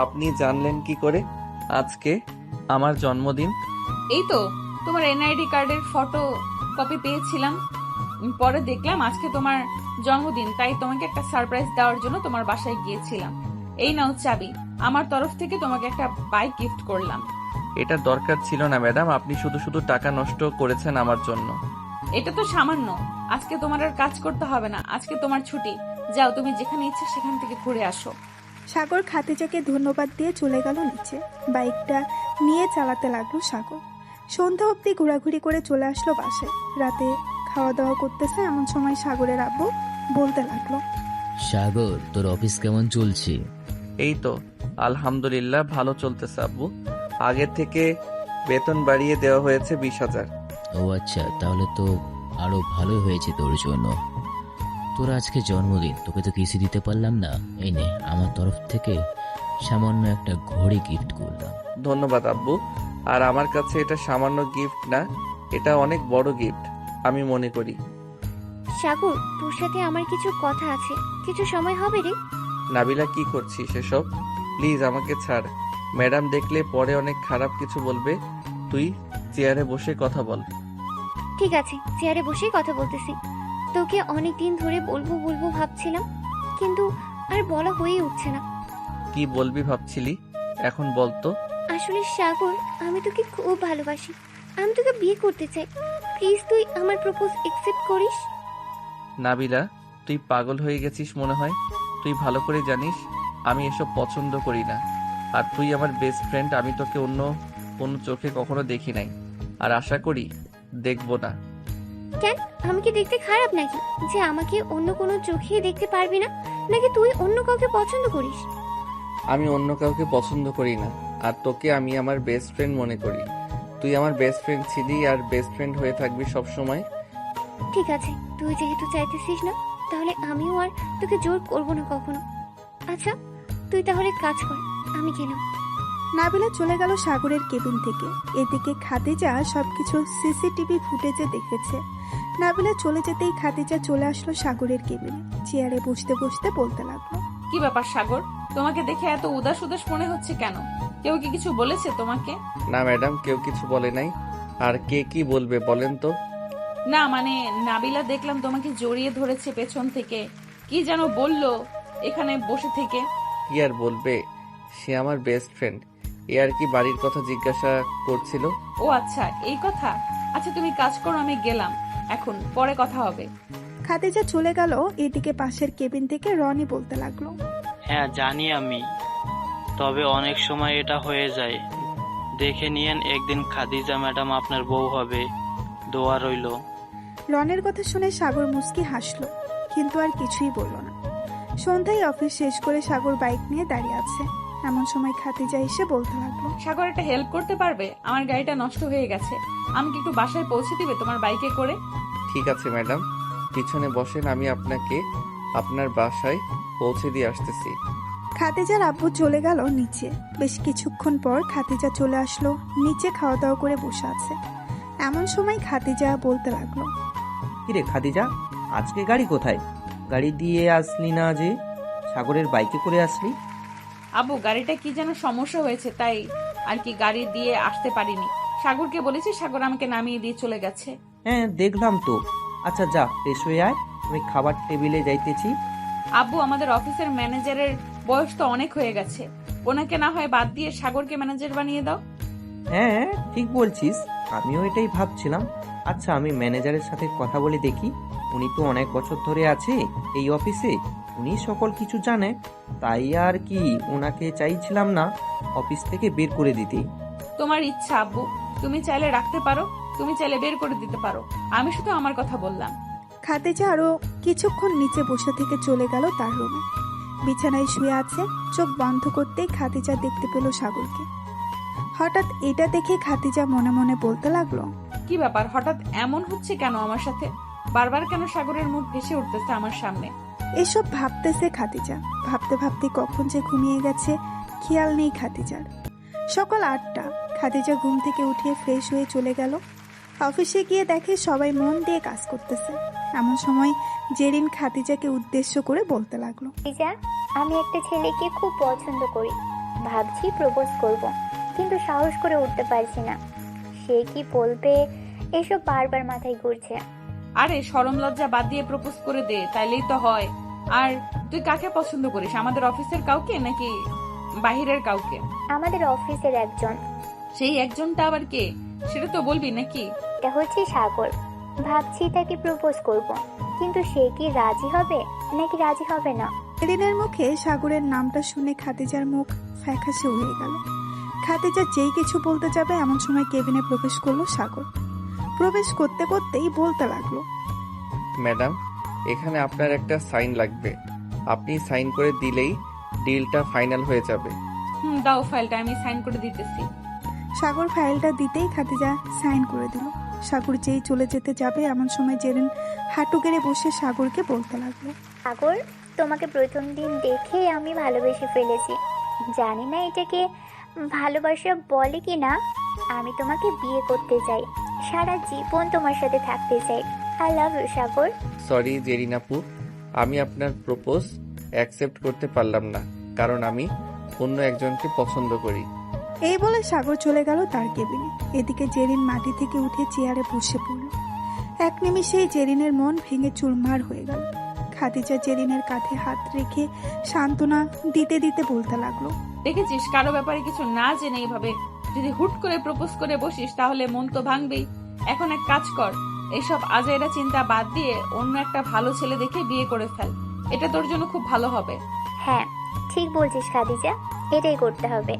আপনি জানলেন কি করে আজকে আমার জন্মদিন? এই তো তোমার এনআইডি কার্ডের ফটো কপি পেয়েছিলাম, পরে দেখলাম আজকে তোমার জন্মদিন, তাই তোমাকে একটা সারপ্রাইজ দেওয়ার জন্য তোমার বাসায় গিয়েছিলাম। এই নাও চাবি, আমার তরফ থেকে তোমাকে একটা বাইক গিফট করলাম। এটা দরকার ছিল না ম্যাডাম, আপনি শুধু শুধু টাকা নষ্ট করেছেন আমার জন্য। এটা তো সামান্য, আজকে তোমার আর কাজ করতে হবে না, আজকে তোমার ছুটি, যাও তুমি যেখানে ইচ্ছে সেখান থেকে ঘুরে আসো। সাগর খাদিজাকে ধন্যবাদ দিয়ে চলে গেল নিচে। বাইকটা নিয়ে চালাতে লাগলো সাগর। সন্ধ্যা অবধি ঘোরাঘুরি করে চলে আসলো বাসায়। রাতে খাওয়া দাওয়া করতেছে এমন সময় সাগরের আব্বু বলতে লাগলো, সাগর, তোর অফিস কেমন চলছে? এই তো আলহামদুলিল্লাহ ভালো চলতেছে আব্বু, আগের থেকে বেতন বাড়িয়ে দেওয়া হয়েছে 20,000। ও আচ্ছা, তাহলে তো আরো ভালো হয়েছে তোর জন্য। তোর আজকে জন্মদিন, তোকে তো কিছু দিতে পারলাম না। এই নে, আমার তরফ থেকে সামান্য একটা ঘড়ি গিফট করলাম। ধন্যবাদ আব্বু, আর আমার কাছে এটা সামান্য গিফট না, এটা অনেক বড় গিফট আমি মনে করি। সাগর, তোর সাথে আমার কিছু কথা আছে, কিছু সময় হবে রে? নাবিলা, কি করছিস এসব? প্লিজ আমাকে ছাড়, ম্যাডাম দেখলে পরে অনেক খারাপ কিছু বলবে। তুই চেয়ারে বসে কথা বল। ঠিক আছে, চেয়ারে বসেই কথা বলতেছি। তোকে অনেক দিন ধরে বলবো বলবো ভাবছিলাম, কিন্তু আর বলা হয়ে উঠছে না। কি বলবি ভাবছিলি, এখন বলতো। আসলে সাগর, আমি তোকে খুব ভালোবাসি, আমি তোকে বিয়ে করতে চাই। প্লিজ তুই আমার প্রপোজ অ্যাকসেপ্ট করিস। নাবিলা, তুই পাগল হয়ে গেছিস মনে হয়। তুই ভালো করে জানিস আমি এসব পছন্দ করি না, আর তুই আমার বেস্ট ফ্রেন্ড, আমি তোকে অন্য কোনো চোখে কখনো দেখি নাই, আর আশা করি দেখবো না। কেন, আমি কি দেখতে খারাপ নাকি যে আমাকে অন্য কোনো চোখে দেখতে পারবি না? নাকি তুই অন্য কাউকে পছন্দ করিস? আমি অন্য কাউকে পছন্দ করি না, আর তোকে আমি আমার বেস্ট ফ্রেন্ড মনে করি। তুই আমার বেস্ট ফ্রেন্ড ছিলি আর বেস্ট ফ্রেন্ড হয়ে থাকবি সব সময়। ঠিক আছে, তুই যেহেতু চাইতেছিস না, তাহলে আমিও আর তোকে জোর করবো না কখনো। আচ্ছা, তুই তাহলে কাজ কর, আমি গেলাম। নাবিলা চলে গেল সাগরের কেবিন থেকে। এদিকে খাদিজা সবকিছু সিসিটিভি ফুটেজে দেখেছে। নাবিলা চলে যেতেই খাদিজা চলে আসলো সাগরের কেবিনে। চেয়ারে বসতে বসতে বলতে লাগলো, কি ব্যাপার সাগর, তোমাকে দেখে এত উদাস উদাস মনে হচ্ছে কেন? কেউ কি কিছু বলেছে তোমাকে? না ম্যাডাম, কেউ কিছু বলে নাই। আর কে কি বলবে বলেন তো? না মানে নাবিলা দেখলাম তোমাকে জড়িয়ে ধরেছে পেছন থেকে, কি যেন বললো এখানে বসে থেকে। কি আর বলবে, সে আমার বেস্ট ফ্রেন্ড। এ আর কি বাড়ির কথা জিজ্ঞাসা করছিল। ও আচ্ছা, এই কথা। আচ্ছা তুমি কাজ করো, আমি গেলাম, এখন পরে কথা হবে। খাদিজা চলে গেল। এদিকে পাশের কেবিন থেকে রনি বলতে লাগলো, হ্যাঁ জানি আমি, তবে অনেক সময় এটা হয়ে যায়। দেখে নিয়েন, একদিন খাদিজা ম্যাডাম আপনার বউ হবে। দোয়া রইল। রনের কথা শুনে সাগর মুচকি হাসলো, কিন্তু আর কিছুই বলল না। সন্ধ্যায় অফিস শেষ করে সাগর বাইক নিয়ে দাঁড়িয়ে আছে। এমন সময় খাদিজা এসে বলতে লাগলো, সাগর একটা হেল্প করতে পারবে? আমার গাড়িটা নষ্ট হয়ে গেছে, আমাকে একটু বাসায় পৌঁছে দিবে তোমার বাইকে করে? ঠিক আছে ম্যাডাম, পিছনে বসেন, আমি আপনাকে আপনার বাসায় পৌঁছে দিয়ে আসতেছি। খাদিজার আব্বু চলে গেল নিচে। বেশ কিছুক্ষণ পর খাদিজা চলে আসলো নিচে, খাওয়া দাওয়া করে বসে আছে। এমন সময় খাদিজা বলতে লাগলো, কিরে খাদিজা, আজকে গাড়ি কোথায়? গাড়ি দিয়ে আসলি না যে, সাগরের বাইকে করে আসলি? আবু, গাড়িটা কি যেন সমস্যা হয়েছে, তাই আর কি গাড়ি দিয়ে আসতে পারিনি। সাগরকে বলেছি, সাগর আমাকে নামিয়ে দিয়ে চলে গেছে। হ্যাঁ দেখলাম তো। আচ্ছা যা, ফ্রেশ হয়ে আয়, আমি খাবার টেবিলে যাইতেছি। আব্বু, আমাদের অফিসের ম্যানেজারের বয়স তো অনেক হয়ে গেছে, ওনাকে না হয় বাদ দিয়ে সাগরকে ম্যানেজার বানিয়ে দাও। হ্যাঁ ঠিক বলছিস, আমিও এটাই ভাবছিলাম। আচ্ছা আমি ম্যানেজারের সাথে কথা বলে দেখি, উনি তো অনেক বছর ধরে আছে এই অফিসে, উনি সকল কিছু জানে। তাই আর কি ওনাকে চাইছিলাম না অফিস থেকে বের করে দিতে। তোমার ইচ্ছা আব্বু, তুমি চাইলে রাখতে পারো, তুমি চাইলে বের করে দিতে পারো, আমি শুধু আমার কথা বললাম। খাদিজা আরো কিছুক্ষণ নিচে বসে থেকে চলে গেল তার রুমে। বিছানায় শুয়ে আছে। চোখ বন্ধ করতেই খাদিজা দেখতে পেল সাগরকে। হঠাৎ এটা দেখে খাদিজা মনে মনে বলতে লাগলো, কি ব্যাপার, হঠাৎ এমন হচ্ছে কেন আমার সাথে? বারবার কেন সাগরের মুখ ভেসে উঠতেছে আমার সামনে? এসব ভাবতেছে খাদিজা। ভাবতে ভাবতে কখন যে ঘুমিয়ে গেছে খেয়াল নেই খাদিজার। সকাল 8টা। খাদিজা ঘুম থেকে উঠে ফ্রেশ হয়ে চলে গেল। অফিসে গিয়ে দেখে সবাই মন দিয়ে কাজ করতেছে। এমন সময় জেরিন খাদিজাকে উদ্দেশ্য করে বলতে লাগলো, খাদিজা, আমি একটা ছেলেকে খুব পছন্দ করি, ভাবছি প্রপোজ করব, কিন্তু সাহস করে উঠতে পারছি না। সে কি বলবে এসব বারবার মাথায় ঘুরছে। আরে শরম লজ্জা বাদ দিয়ে প্রপোজ করে দে, তাইলেই তো হয়। আর তুই কাকে পছন্দ করিস, আমাদের অফিসের কাউকে নাকি বাহিরের কাউকে? আমাদের অফিসের একজন। সেই একজনটা আবার কে, সেটা তো বলবি নাকি? এটা হচ্ছে সাগর। ভাবছি তাকে প্রপোজ করব, কিন্তু সে কি রাজি হবে নাকি রাজি হবে না। জেরিনের মুখে সাগরের নামটা শুনে খাদিজার মুখ ফ্যাকাশে হয়ে গেল। খাদিজা যেই কিছু বলতে যাবে এমন সময় কেবিনে প্রবেশ করলো সাগর। প্রবেশ করতে করতেই বলতে লাগলো, ম্যাডাম, এখানে আপনার একটা সাইন লাগবে। আপনি সাইন করে দিলেই ডিলটা ফাইনাল হয়ে যাবে। দাও ফাইলটা, আমি সাইন করে দিতেছি। সাগর ফাইলটা দিতেই খাদিজা সাইন করে দিল। সাগর যেই চলে যেতে যাবে এমন সময় জেরিন হাঁটু গেড়ে বসে সাগরকে বলতে লাগলো, সাগর, তোমাকে প্রথম দিন দেখে আমি ভালোবেসে ফেলেছি। জানি না এটাকে ভালোবাসা বলে কি না। আমি তোমাকে বিয়ে করতে চাই, সারা জীবন তোমার সাথে থাকতে চাই। I love you Sagar. Sorry Zerin আপু, আমি আপনার প্রপোজ অ্যাকসেপ্ট করতে পারলাম না, কারণ আমি অন্য একজনকে পছন্দ করি। এই বলে সাগর চলে গেল তার কেবিনে। এদিকে জেরিন মাটি থেকে উঠে চেয়ারে বসে পড়ল। এক নিমিষেই জেরিনের মন ভেঙে চুরমার হয়ে গেল। খাদিজা জেরিনের কাঁধে হাত রেখে সান্ত্বনা দিতে দিতে বলতে লাগলো, দেখেছিস, কারো ব্যাপারে কিছু না জেনে এইভাবে যদি হুট করে প্রপোজ করে বসিস তাহলে মন তো ভাঙবেই। এখন এক কাজ কর, এইসব আজাইরা চিন্তা বাদ দিয়ে অন্য একটা ভালো ছেলে দেখে বিয়ে করে ফেল। এটা তোর জন্য খুব ভালো হবে। হ্যাঁ, ঠিক বলছিস খাদিজা, এটাই করতে হবে।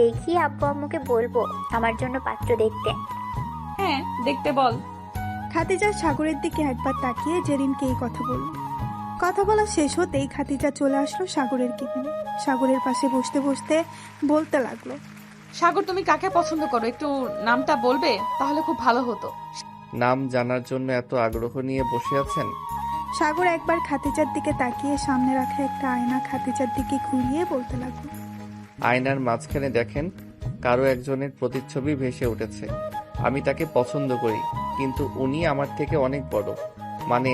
দেখি আব্বু আম্মুকে বলবো আমার জন্য পাত্র দেখতে। হ্যাঁ, দেখতে বল। খাদিজা সাগরের দিকে একবার তাকিয়ে জেরিনকে এই কথা বলল। কথা বলা শেষ হতেই খাদিজা চলে আসলো সাগরের কেবিনে। সাগরের পাশে বসতে বসতে বলতে লাগলো, সাগর, তুমি কাকে পছন্দ করো, একটু নামটা বলবে তাহলে খুব ভালো হতো। নাম জানার জন্য এত আগ্রহ নিয়ে বসে আছেন? সাগর একবার খাদিজার দিকে তাকিয়ে সামনে রাখা একটা আয়না খাদিজার দিকে ঘুরিয়ে বলতে লাগলো, আয়নার মাঝখানে দেখেন কারো একজনের প্রতিচ্ছবি ভেসে উঠেছে। আমি তাকে পছন্দ করি, কিন্তু উনি আমার থেকে অনেক বড়, মানে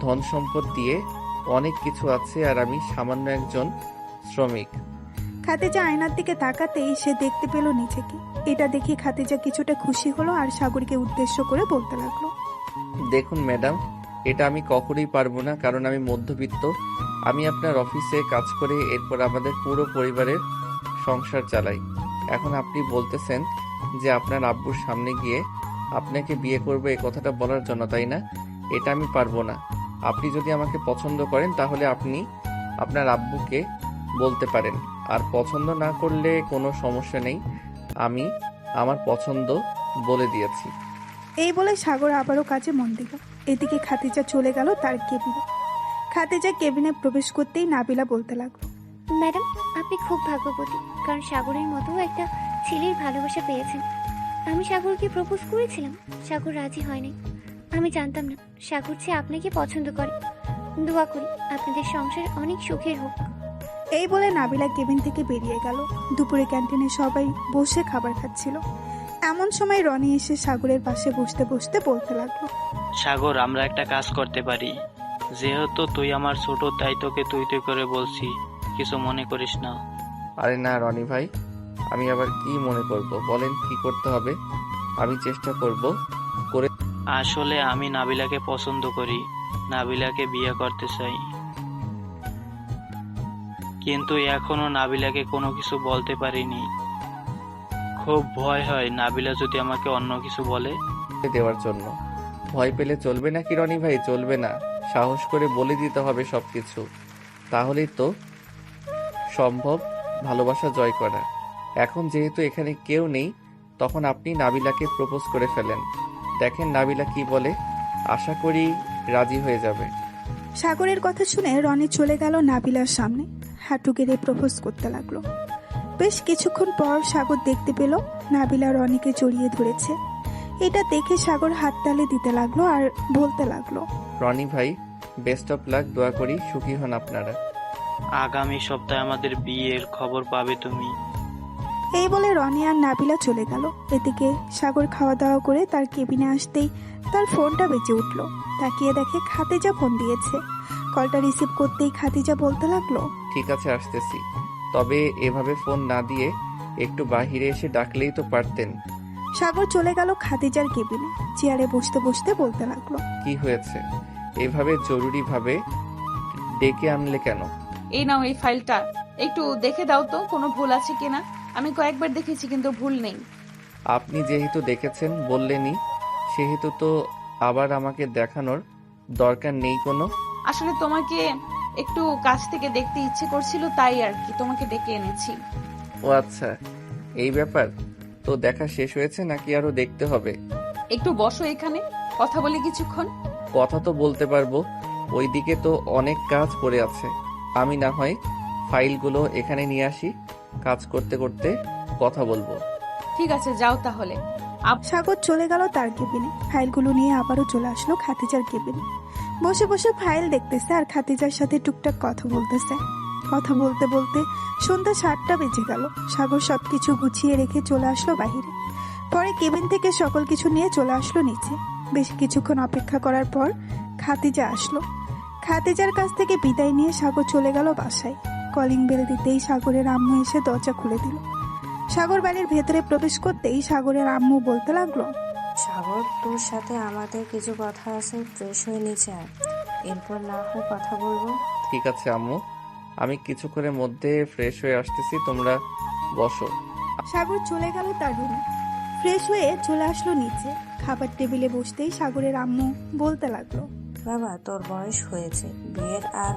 ধন সম্পদ দিয়ে অনেক কিছু আছে, আর আমি সামান্য একজন শ্রমিক। খাদিজা আয়নার দিকে তাকাতেই সে দেখতে পেল নিজেকে। এটা দেখে খাদিজা কিছুটা খুশি হলো আর সাগরকে উদ্দেশ্য করে বলতে লাগলো, দেখুন ম্যাডাম, এটা আমি কখনোই পারবো না, কারণ আমি মধ্যবিত্ত। আমি আপনার অফিসে কাজ করে এরপর আমাদের পুরো পরিবারের সংসার চালাই। এখন আপনি বলতেছেন যে আপনার আব্বুর সামনে গিয়ে আপনাকে বিয়ে করবো এই কথাটা বলার জন্য, তাই না? এটা আমি পারবো না। আপনি যদি আমাকে পছন্দ করেন তাহলে আপনি আপনার আব্বুকে বলতে পারেন, আর পছন্দ না করলে কোনো সমস্যা নেই, আমি আমার পছন্দ বলে দিয়েছি। এই বলে সাগর আবারও কাজে মন দিল। এদিকে খাদিজা চলে গেল তার কেবিনে। খাদিজা কেবিনে প্রবেশ করতেই নাবিলা বলতে লাগলো, ম্যাডাম, আপনি খুব ভাগ্যবতী, কারণ সাগরের মতো একটা ছেলের ভালোবাসা পেয়েছেন। আমি সাগরকে প্রপোজ করেছিলাম, সাগর রাজি হয়নি। আমি জানতাম না সাগর যে আপনাকে পছন্দ করে। দোয়া করি আপনাদের সংসার অনেক সুখের হোক। এই বলে নাবিলা কেবিন থেকে বেরিয়ে গেল। দুপুরে ক্যান্টিনে সবাই বসে খাবার খাচ্ছিল। এমন সময় রনি এসে সাগরের পাশে বসতে বসতে বলতে লাগলো, সাগর, আমরা একটা কাজ করতে পারি। যেহেতু তুই আমার ছোট, তাই তোকে তুই তুই করে বলছি, কিছু মনে করিস না। আরে না রনি ভাই, আমি আবার কি মনে করব, বলেন কি করতে হবে, আমি চেষ্টা করব করে। আসলে আমি নাবিলাকে পছন্দ করি, নাবিলাকে বিয়ে করতে চাই, কিন্তু এখনো নাবিলাকে কোনো কিছু বলতে পারিনি। খুব ভয় হয় নাবিলা যদি আমাকে অন্য কিছু বলে। দেওয়ার জন্য ভয় পেলে চলবে নাকি রনি ভাই? চলবে না, সাহস করে বলে দিতে হবে সবকিছু, তাহলেই তো সম্ভব ভালোবাসা জয় করা। এখন যেহেতু এখানে কেউ নেই, তখন আপনি নাবিলাকে প্রপোজ করে ফেলেন, দেখেন নাবিলা কি বলে। আশা করি রাজি হয়ে যাবে। সাগরের কথা শুনে রনি চলে গেল নাবিলার সামনে, হাঁটু গেড়ে প্রপোজ করতে লাগলো। বেশ কিছুক্ষণ পর সাগর দেখতে পেল নাবিলা রনিকে জড়িয়ে ধরেছে। এটা দেখে সাগর হাততালি দিতে লাগলো আর বলতে লাগলো, রনি ভাই, বেস্ট অফ লাক, দোয়া করি সুখী হন আপনারা। আগামী সপ্তাহে আমাদের বিয়ের খবর পাবে তুমি। এই বলে রনি আর নাবিলা চলে গেল। এদিকে সাগর খাওয়া দাওয়া করে তার কেবিনে আসতেই তার ফোনটা বেজে উঠল। তাকিয়ে দেখে খাদিজা ফোন দিয়েছে। কলটা রিসিভ করতেই খাদিজা বলতে লাগলো, ঠিক আছে আসতেছি, তবে এভাবে ফোন না দিয়ে একটু বাহিরে এসে ডাকলেই তো পারতেন। সাগর চলে গেল খাদিজার কেবিনে। চেয়ারে বসতে বসতে বলতে লাগলো, কি হয়েছে? এভাবে জরুরিভাবে ডেকে আনলে কেন? এই নাও এই ফাইলটা, একটু দেখে দাও তো কোনো ভুল আছে কিনা। আমি কয়েকবার দেখেছি কিন্তু ভুল নেই। আপনি যেহেতু দেখেছেন বললেনই, সেহেতু তো আবার আমাকে দেখানোর দরকার নেই কোনো। আসলে তোমাকে একটু কাছ থেকে দেখতে ইচ্ছে করছিল, তাই আর কি তোমাকে ডেকে এনেছি। ও আচ্ছা, এই ব্যাপার। তো দেখা শেষ হয়েছে নাকি আরো দেখতে হবে? একটু বসো এখানে, কথা বলি কিছুক্ষণ। কথা তো বলতে পারবো, ওইদিকে তো অনেক কাজ পড়ে আছে। আমি না হয় ফাইলগুলো এখানে নিয়ে আসি, কাজ করতে করতে কথা বলবো। ঠিক আছে, যাও তাহলে। সাগর চলে গেল তার কেবিনে। ফাইলগুলো নিয়ে আবারও চলে আসলো খাদিজার কেবিনে। বসে বসে ফাইল দেখতেছে আর খাদিজার সাথে টুকটাক কথা বলতেছে। কথা বলতে বলতে সন্ধ্যা 7টা বেজে গেল। সাগর সবকিছু গুছিয়ে রেখে চলে আসলো বাহিরে। পরে কেবিন থেকে সকল কিছু নিয়ে চলে আসলো নিচে। বেশ কিছুক্ষণ অপেক্ষা করার পর খাদিজা আসলো। খাদিজার কাছ থেকে বিদায় নিয়ে সাগর চলে গেল বাসায়। কলিং বেল দিতেই সাগরের আম্মু এসে দরজা খুলে দিল। সাগর বাড়ির ভেতরে প্রবেশ করতেই সাগরের আম্মু বলতে লাগলো, সাগর, তোর সাথে আমাদের কিছু কথা আছে, ফ্রেশ হয়ে নিচে আয়, এরপর না হয় কথা বলবো। ঠিক আছে আম্মু, আমি কিছুক্ষণের মধ্যে ফ্রেশ হয়ে আসতেছি, তোমরা বসো। সাগর চলে গেল তার রুমে। ফ্রেশ হয়ে চলে আসলো নিচে। খাবার টেবিলে বসতেই সাগরের আম্মু বলতে লাগলো, বাবা, তোর বয়স হয়েছে বিয়ের, আর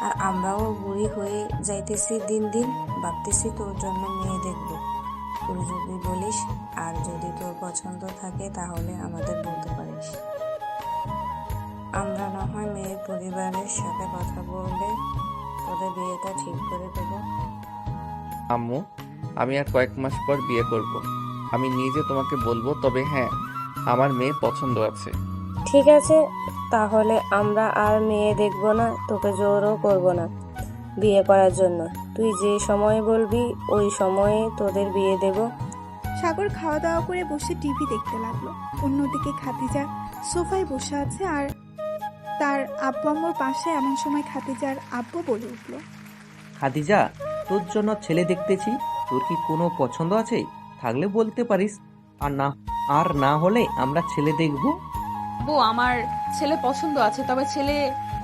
আর আমরাও বুড়ি হয়ে যাইতেছি দিন দিন। ভাবতেছি তোর জন্য মেয়ে দেখব। তুই যদি বলিস, আর যদি তোর পছন্দ থাকে তাহলে আমাদের বলতে পারিস। আমরা না হয় মেয়ের পরিবারের সাথে কথা বললে তোদের বিয়েটা ঠিক করে দেব। আম্মু, আমি আর কয়েক মাস পর বিয়ে করব। আমি নিজে তোমাকে বলবো, তবে হ্যাঁ, আমার মেয়ে পছন্দ আছে। ঠিক আছে, তাহলে আমরা আর মেয়ে দেখব না, তোকে জোরও করব না বিয়ে করার জন্য। তুই যে সময় বলবি ওই সময়ে তোদের বিয়ে দেব। সাগর খাওয়া দাওয়া করে বসে টিভি দেখতে লাগলো। অন্যদিকে খাদিজা সোফায় বসে আছে আর তার আব্বু আম্মুর পাশে। এমন সময় খাদিজার আব্বু বলে উঠলো, খাদিজা, তোর জন্য ছেলে দেখতেছি, তোর কি কোনো পছন্দ আছে? থাকলে বলতে পারিস, আর না হলে আমরা ছেলে দেখবো। বউ, আমার ছেলে পছন্দ আছে, তবে ছেলে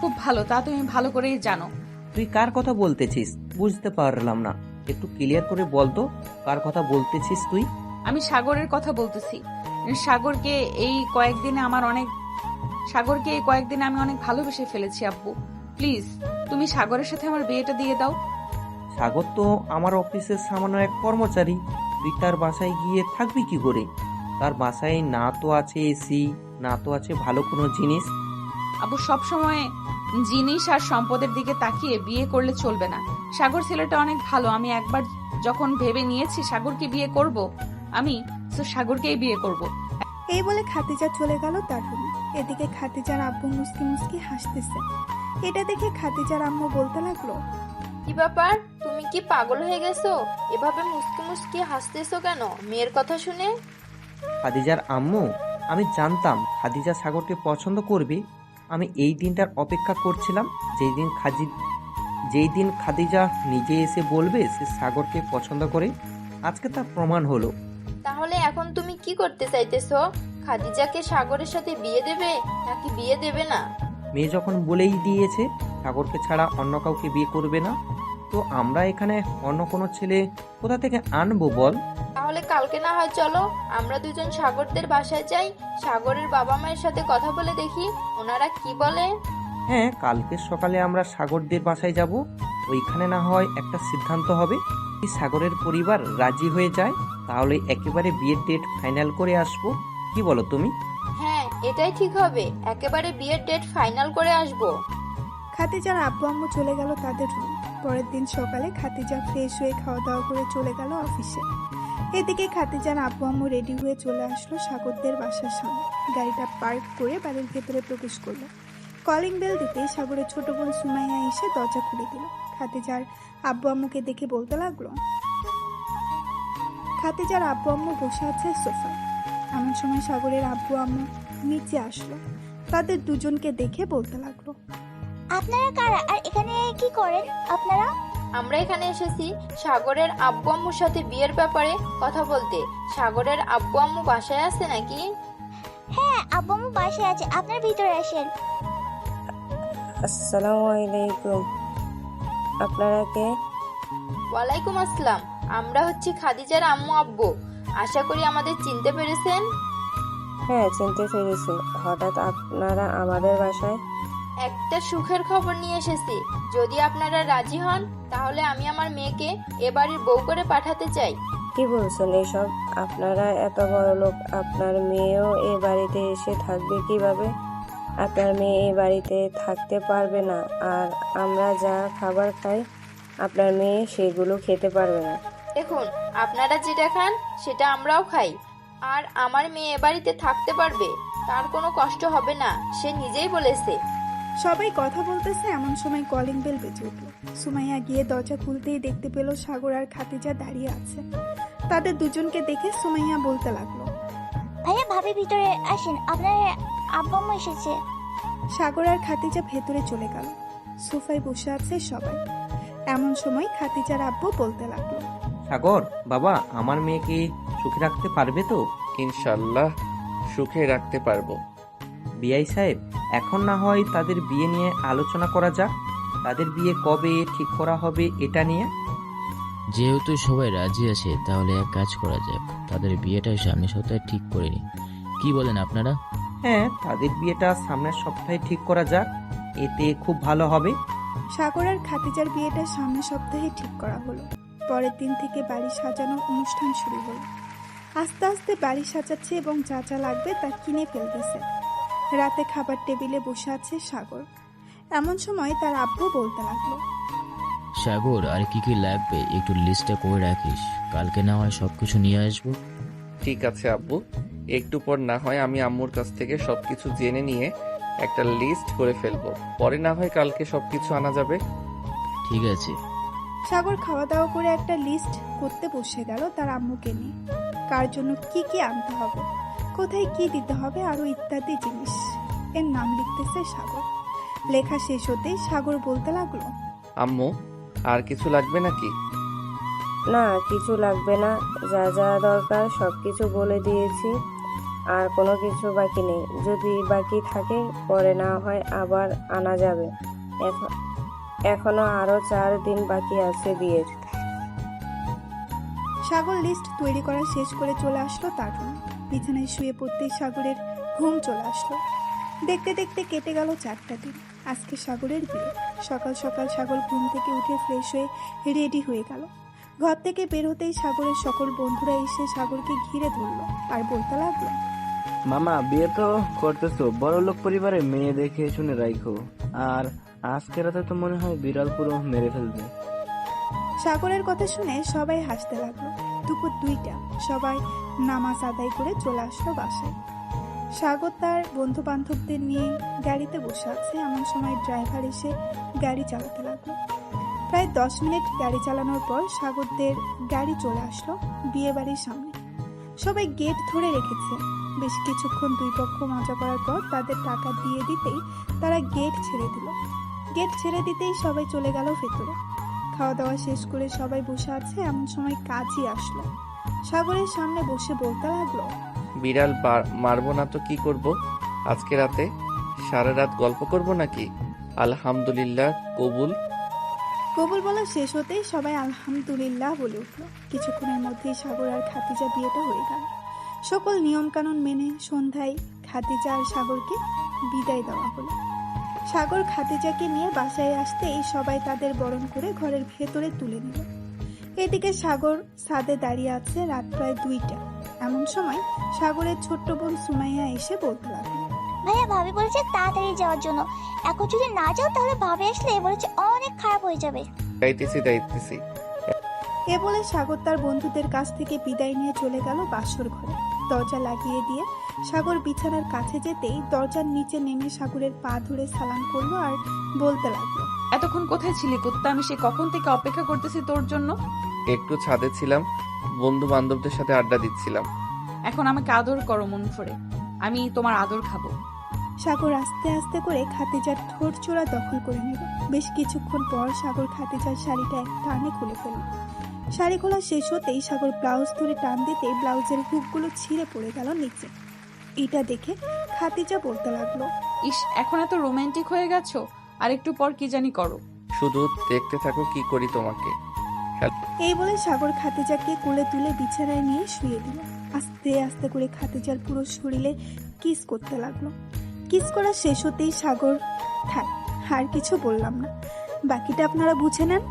খুব ভালো, তা তুমি ভালো করেই জানো। তুই কার কথা বলতেছিস? বুঝতে পারলাম না, একটু ক্লিয়ার করে বলতো কার কথা বলতেছিস তুই? আমি সাগরের কথা বলতেছি। সাগরকে এই কয়েকদিনে আমি অনেক ভালোবেসে ফেলেছি আব্বু। প্লিজ তুমি সাগরের সাথে আমার বিয়েটা দিয়ে দাও। সাগর তো আমার অফিসের সামান্য এক কর্মচারী, তুই তার বাসায় গিয়ে থাকবি কি করে? তার বাসায় না তো আছে এসি, না তো আছে ভালো কোনো জিনিস। আব্বু, সবসময় জিনিস আর সম্পদের দিকে তাকিয়ে বিয়ে করলে চলবে না। সাগর ছেলেটা অনেক ভালো। আমি একবার যখন ভেবে নিয়েছি সাগরকে বিয়ে করব, আমি তো সাগরকেই বিয়ে করব। এই বলে খাদিজা চলে গেল তার রুমে। এদিকে খাদিজার আব্বু মুস্কি মুস্কি হাসতেছে। এটা দেখে খাদিজার আম্মু বলতে লাগলো, কি ব্যাপার, তুমি কি পাগল হয়ে গেছো? এভাবে মুস্কি মুস্কি হাসতেছো কেন মেয়ের কথা শুনে? খাদিজার আম্মু, আমি জানতাম খাদিজা সাগরকে পছন্দ করবে। আমি এই দিনটার অপেক্ষা করছিলাম, যেই দিন খাদিজা নিজে এসে বলবে সে সাগরকে পছন্দ করে। আজকে তার প্রমাণ হলো। তাহলে এখন তুমি কি করতে চাইতেছো? খাদিজাকে সাগরের সাথে বিয়ে দেবে নাকি বিয়ে দেবে না? মেয়ে যখন বলেই দিয়েছে সাগরকে ছাড়া অন্য কাউকে বিয়ে করবে না, তো আমরা এখানে অন্য কোনো ছেলে কোথা থেকে আনবো বল? তাহলে কালকে না হয় চলো, আমরা দুজন সাগরদের বাসায় যাই, সাগরের বাবা মায়ের সাথে কথা বলে দেখি ওনারা কি বলে। হ্যাঁ, কালকে সকালে আমরা সাগরদের বাসায় যাব। ওইখানে না হয় একটা সিদ্ধান্ত হবে। যদি সাগরের পরিবার রাজি হয়ে যায় তাহলে একেবারে বিয়ের ডেট ফাইনাল করে আসবো। কি বলো তুমি? হ্যাঁ, এটাই ঠিক হবে, একেবারে বিয়ের ডেট ফাইনাল করে আসবো। খাদিজার আব্বু আম্মু চলে গেল তাদের রুমে। পরের দিন সকালে খাদিজা ফ্রেশ হয়ে খাওয়া দাওয়া করে চলে গেল অফিসে। এদিকে খাদিজার আব্বু আম্মু রেডি হয়ে চলে আসলো সাগরদের বাসার সামনে। গাড়িটা পার্ক করে বাড়ির ভেতরে প্রবেশ করলো। কলিং বেল দিতেই সাগরের ছোট বোন সুমাইয়া এসে দরজা খুলে দিল। খাদিজার আব্বু আম্মুকে দেখে বলতে লাগলো, খাতিজার আব্বু আম্মু বসে আছে সোফায়। এমন সময় সাগরের আব্বু আম্মু নিচে আসলো। তাদের দুজনকে দেখে বলতে লাগলো, আপনারা কারা আর এখানে কি করেন আপনারা? আমরা এখানে এসেছি সাগরের আব্বু আম্মুর সাথে বিয়ের ব্যাপারে কথা বলতে। সাগরের আব্বু আম্মু বাসায় আছে নাকি? হ্যাঁ, আব্বু আম্মু বাসায় আছে, আপনার ভিতরে আসেন। আসসালামু আলাইকুম। আপনারা কে? ওয়ালাইকুম আসসালাম। আমরা হচ্ছি খাদিজার আম্মু আব্বু। আশা করি আমাদের চিনতে পেরেছেন। হ্যাঁ, চিনতে পেরেছি। হঠাৎ আপনারা আমাদের বাসায়? একটা সুখের খবর নিয়ে এসেছি। যদি আপনারা রাজি হন তাহলে আমি আমার মেয়েকে এ বাড়ির বউ করে পাঠাতে চাই। কি বলছেন এসব? আপনারা এত বড় লোক, আপনার মেয়েও এ বাড়িতে এসে থাকবে কিভাবে? আপনার মেয়ে এই বাড়িতে থাকতে পারবে না, আর আমরা যা খাবার খাই আপনার মেয়ে সেগুলো খেতে পারবে না। দেখুন, আপনারা যেটা খান সেটা আমরাও খাই, আর আমার মেয়ে এ বাড়িতে থাকতে পারবে, তার কোনো কষ্ট হবে না, সে নিজেই বলেছে। সবাই কথা বলতেছে এমন সময় কলিং বেল বেজে উঠল। সুমাইয়া গিয়ে দরজা খুলতেই দেখতে পেল সাগর আর খাতিজা দাঁড়িয়ে আছে। তাদের দুজনকে দেখে সুমাইয়া বলতে লাগলো, ভাইয়া ভাবি ভিতরে আসেন, আপনার আব্বু আম্মু এসেছে। সাগর আর খাতিজা ভেতরে চলে গেল। সোফায় বসে আছে সবাই। এমন সময় খাতিজার আব্বু বলতে লাগলো, সাগর বাবা, আমার মেয়েকে সুখে রাখতে পারবে তো? ইনশাল্লাহ সুখে রাখতে পারবো। বিআই সাহেব, এখন না হয় তাদের বিয়ে নিয়ে আলোচনা করা যাক। তাদের বিয়ে কবে ঠিক করা হবে এটা নিয়ে। যেহেতু সবাই রাজি আছে তাহলে এক কাজ করা যাক, তাদের বিয়েটা সামনের সপ্তাহে ঠিক করে নিই। কি বলেন আপনারা? হ্যাঁ, তাদের বিয়েটা সামনের সপ্তাহে ঠিক করা যাক, এতে খুব ভালো হবে। সাগর আর খাতিজার বিয়েটা সামনের সপ্তাহে ঠিক করা হলো। পরের দিন থেকে বাড়ি সাজানোর অনুষ্ঠান শুরু হলো। আস্তে আস্তে বাড়ি সাজাচ্ছে এবং যা যা লাগবে তা কিনে ফেলতেছে। রাতে খাবার টেবিলে বসে আছে সাগর। এমন সময় তার আব্বু বলতে লাগলো, সাগর, আর কি কি লাগবে একটু লিস্টটা করে রাখিস, কালকে না হয় সবকিছু নিয়ে আসবো। ঠিক আছে আব্বু, একটু পর না হয় আমি আম্মুর কাছ থেকে সবকিছু জেনে নিয়ে একটা লিস্ট করে ফেলবো, পরে না হয় কালকে সবকিছু আনা যাবে। ঠিক আছে। সাগর খাওয়া দাওয়া করে একটা লিস্ট করতে বসে গেল তার আম্মুকে নিয়ে। কার জন্য কি কি আনতে হবে, কোথায় কি দিতে হবে, আরো ইত্যাদি জিনিস এর নাম লিখতেছে সাগর। লেখা শেষ হতেই সাগর বলতে লাগলো, আম্মু, আর কিছু লাগবে নাকি? না, কিছু লাগবে না, যা যা দরকার সব কিছু বলে দিয়েছি, আর কোনো কিছু বাকি নেই। যদি বাকি থাকে পরে না হয় আবার আনা যাবে। এখনো আরো 4 দিন বাকি আছে বিয়ের। সাগর লিস্ট তৈরি করা শেষ করে চলে আসলো তার রুমে। বিছানায় শুয়ে পড়তেই সাগরের ঘুম চলে আসলো। দেখতে দেখতে কেটে গেল 4টা দিন। আজকে সাগরের বিয়ে। সকাল সকাল সাগর ঘুম থেকে উঠে ফ্রেশ হয়ে রেডি হয়ে গেল। ঘর থেকে বের হতেই সাগরের সকল বন্ধুরা এসে সাগরকে ঘিরে ধরলো আর বলতে লাগলো, মামা, বিয়ে তো করতেছো, বড় লোক পরিবারের মেয়ে দেখে শুনে রাখো। আর আজকে রাতে তো মনে হয় বিড়াল পুরো মেরে ফেলবে। সাগরের কথা শুনে সবাই হাসতে লাগলো। দুপুর 2টা সবাই নামাজ আদায় করে চলে আসলো বাসায়। সাগর তার বন্ধু বান্ধবদের নিয়ে গাড়িতে বসে আছে। এমন সময় ড্রাইভার এসে গাড়ি চালাতে লাগলো। প্রায় 10 মিনিট গাড়ি চালানোর পর সাগরদের গাড়ি চলে আসলো বিয়ে বাড়ির সামনে। সবাই গেট ধরে রেখেছে। বেশ কিছুক্ষণ দুই পক্ষ মজা করার পর তাদের টাকা দিয়ে দিতেই তারা গেট ছেড়ে দিল। গেট ছেড়ে দিতেই সবাই চলে গেল ভেতরে। খাওয়া দাওয়া শেষ করে সবাই বসে আছে। এমন সময় কাজী আসলো। সাগরের সামনে বসে বলতে লাগলো, বিড়াল মারবো না তো কি করব? আজকে রাতে সারা রাত গল্প করব নাকি? আলহামদুলিল্লাহ, কবুল। কবুল বলা শেষ হতেই সবাই আলহামদুলিল্লাহ বলে উঠলো। কিছুক্ষণের মধ্যেই সাগর আর খাতিজা বিয়েটা হয়ে গেল। সকল নিয়মকানুন মেনে সন্ধ্যায় খাতিজা আর সাগরকে বিদায় দেওয়া হলো। সাগর খাতিজাকে নিয়ে বাসায় আসতেই সবাই তাদের বরণ করে ঘরের ভেতরে তুলে নিল। এদিকে সাগর ছাদে দাঁড়িয়ে আছে। রাত প্রায় 2টা। এমন সময় সাগরের ছোট্ট বোন সুমাইয়া এসে বলতে লাগলো, ভাইয়া ভাবি বলেছে তাড়াতাড়ি যাওয়ার জন্য, এখন যদি না যাও তাহলে ভাবি আসলে বলেছে অনেক খারাপ হয়ে যাবে। যাইতেছি। এ বলে সাগর তার বন্ধুদের কাছ থেকে বিদায় নিয়ে চলে গেল বাসর ঘরে। দরজা লাগিয়ে দিয়ে সাগর বিছানার কাছে যেতেই দরজার নিচে নেমে সাগরের পা ধরে সালাম করলো আর বলতে লাগলো, এতক্ষণ কোথায় ছিলি কুত্তা? আমি সে কখন থেকে অপেক্ষা করতেছি তোর জন্য। একটু ছাদে ছিলাম, বন্ধু বান্ধবদের সাথে আড্ডা দিচ্ছিলাম। এখন আমাকে আদর করো মন ভরে, আমি তোমার আদর খাবো। সাগর আস্তে আস্তে করে খাতিজার ঠোঁট চোরা দখল করে নিল। বেশ কিছুক্ষণ পর সাগর খাতিজার শাড়িটা এক টানে খুলে ফেলল। শাড়ি খোলা শেষ হতেই সাগর ব্লাউজ ধরে টান দিতে ব্লাউজের হুকগুলো ছিঁড়ে পড়ে গেল নিচে। এটা দেখে খাতিজা বলতে লাগলো, ইস, এখন এত রোমান্টিক হয়ে গেছো, আর একটু পর কি জানি করো। শুধু দেখতে থাকো কি করি তোমাকে। এই বলে সাগর খাতিজাকে কোলে তুলে বিছানায় নিয়ে শুয়ে দিল। আস্তে আস্তে করে খাতিজার পুরো শরীরে কিস করতে লাগলো। কিস করা শেষ হতেই সাগর, থাক আর কিছু বললাম না, বাকিটা আপনারা বুঝে নেন।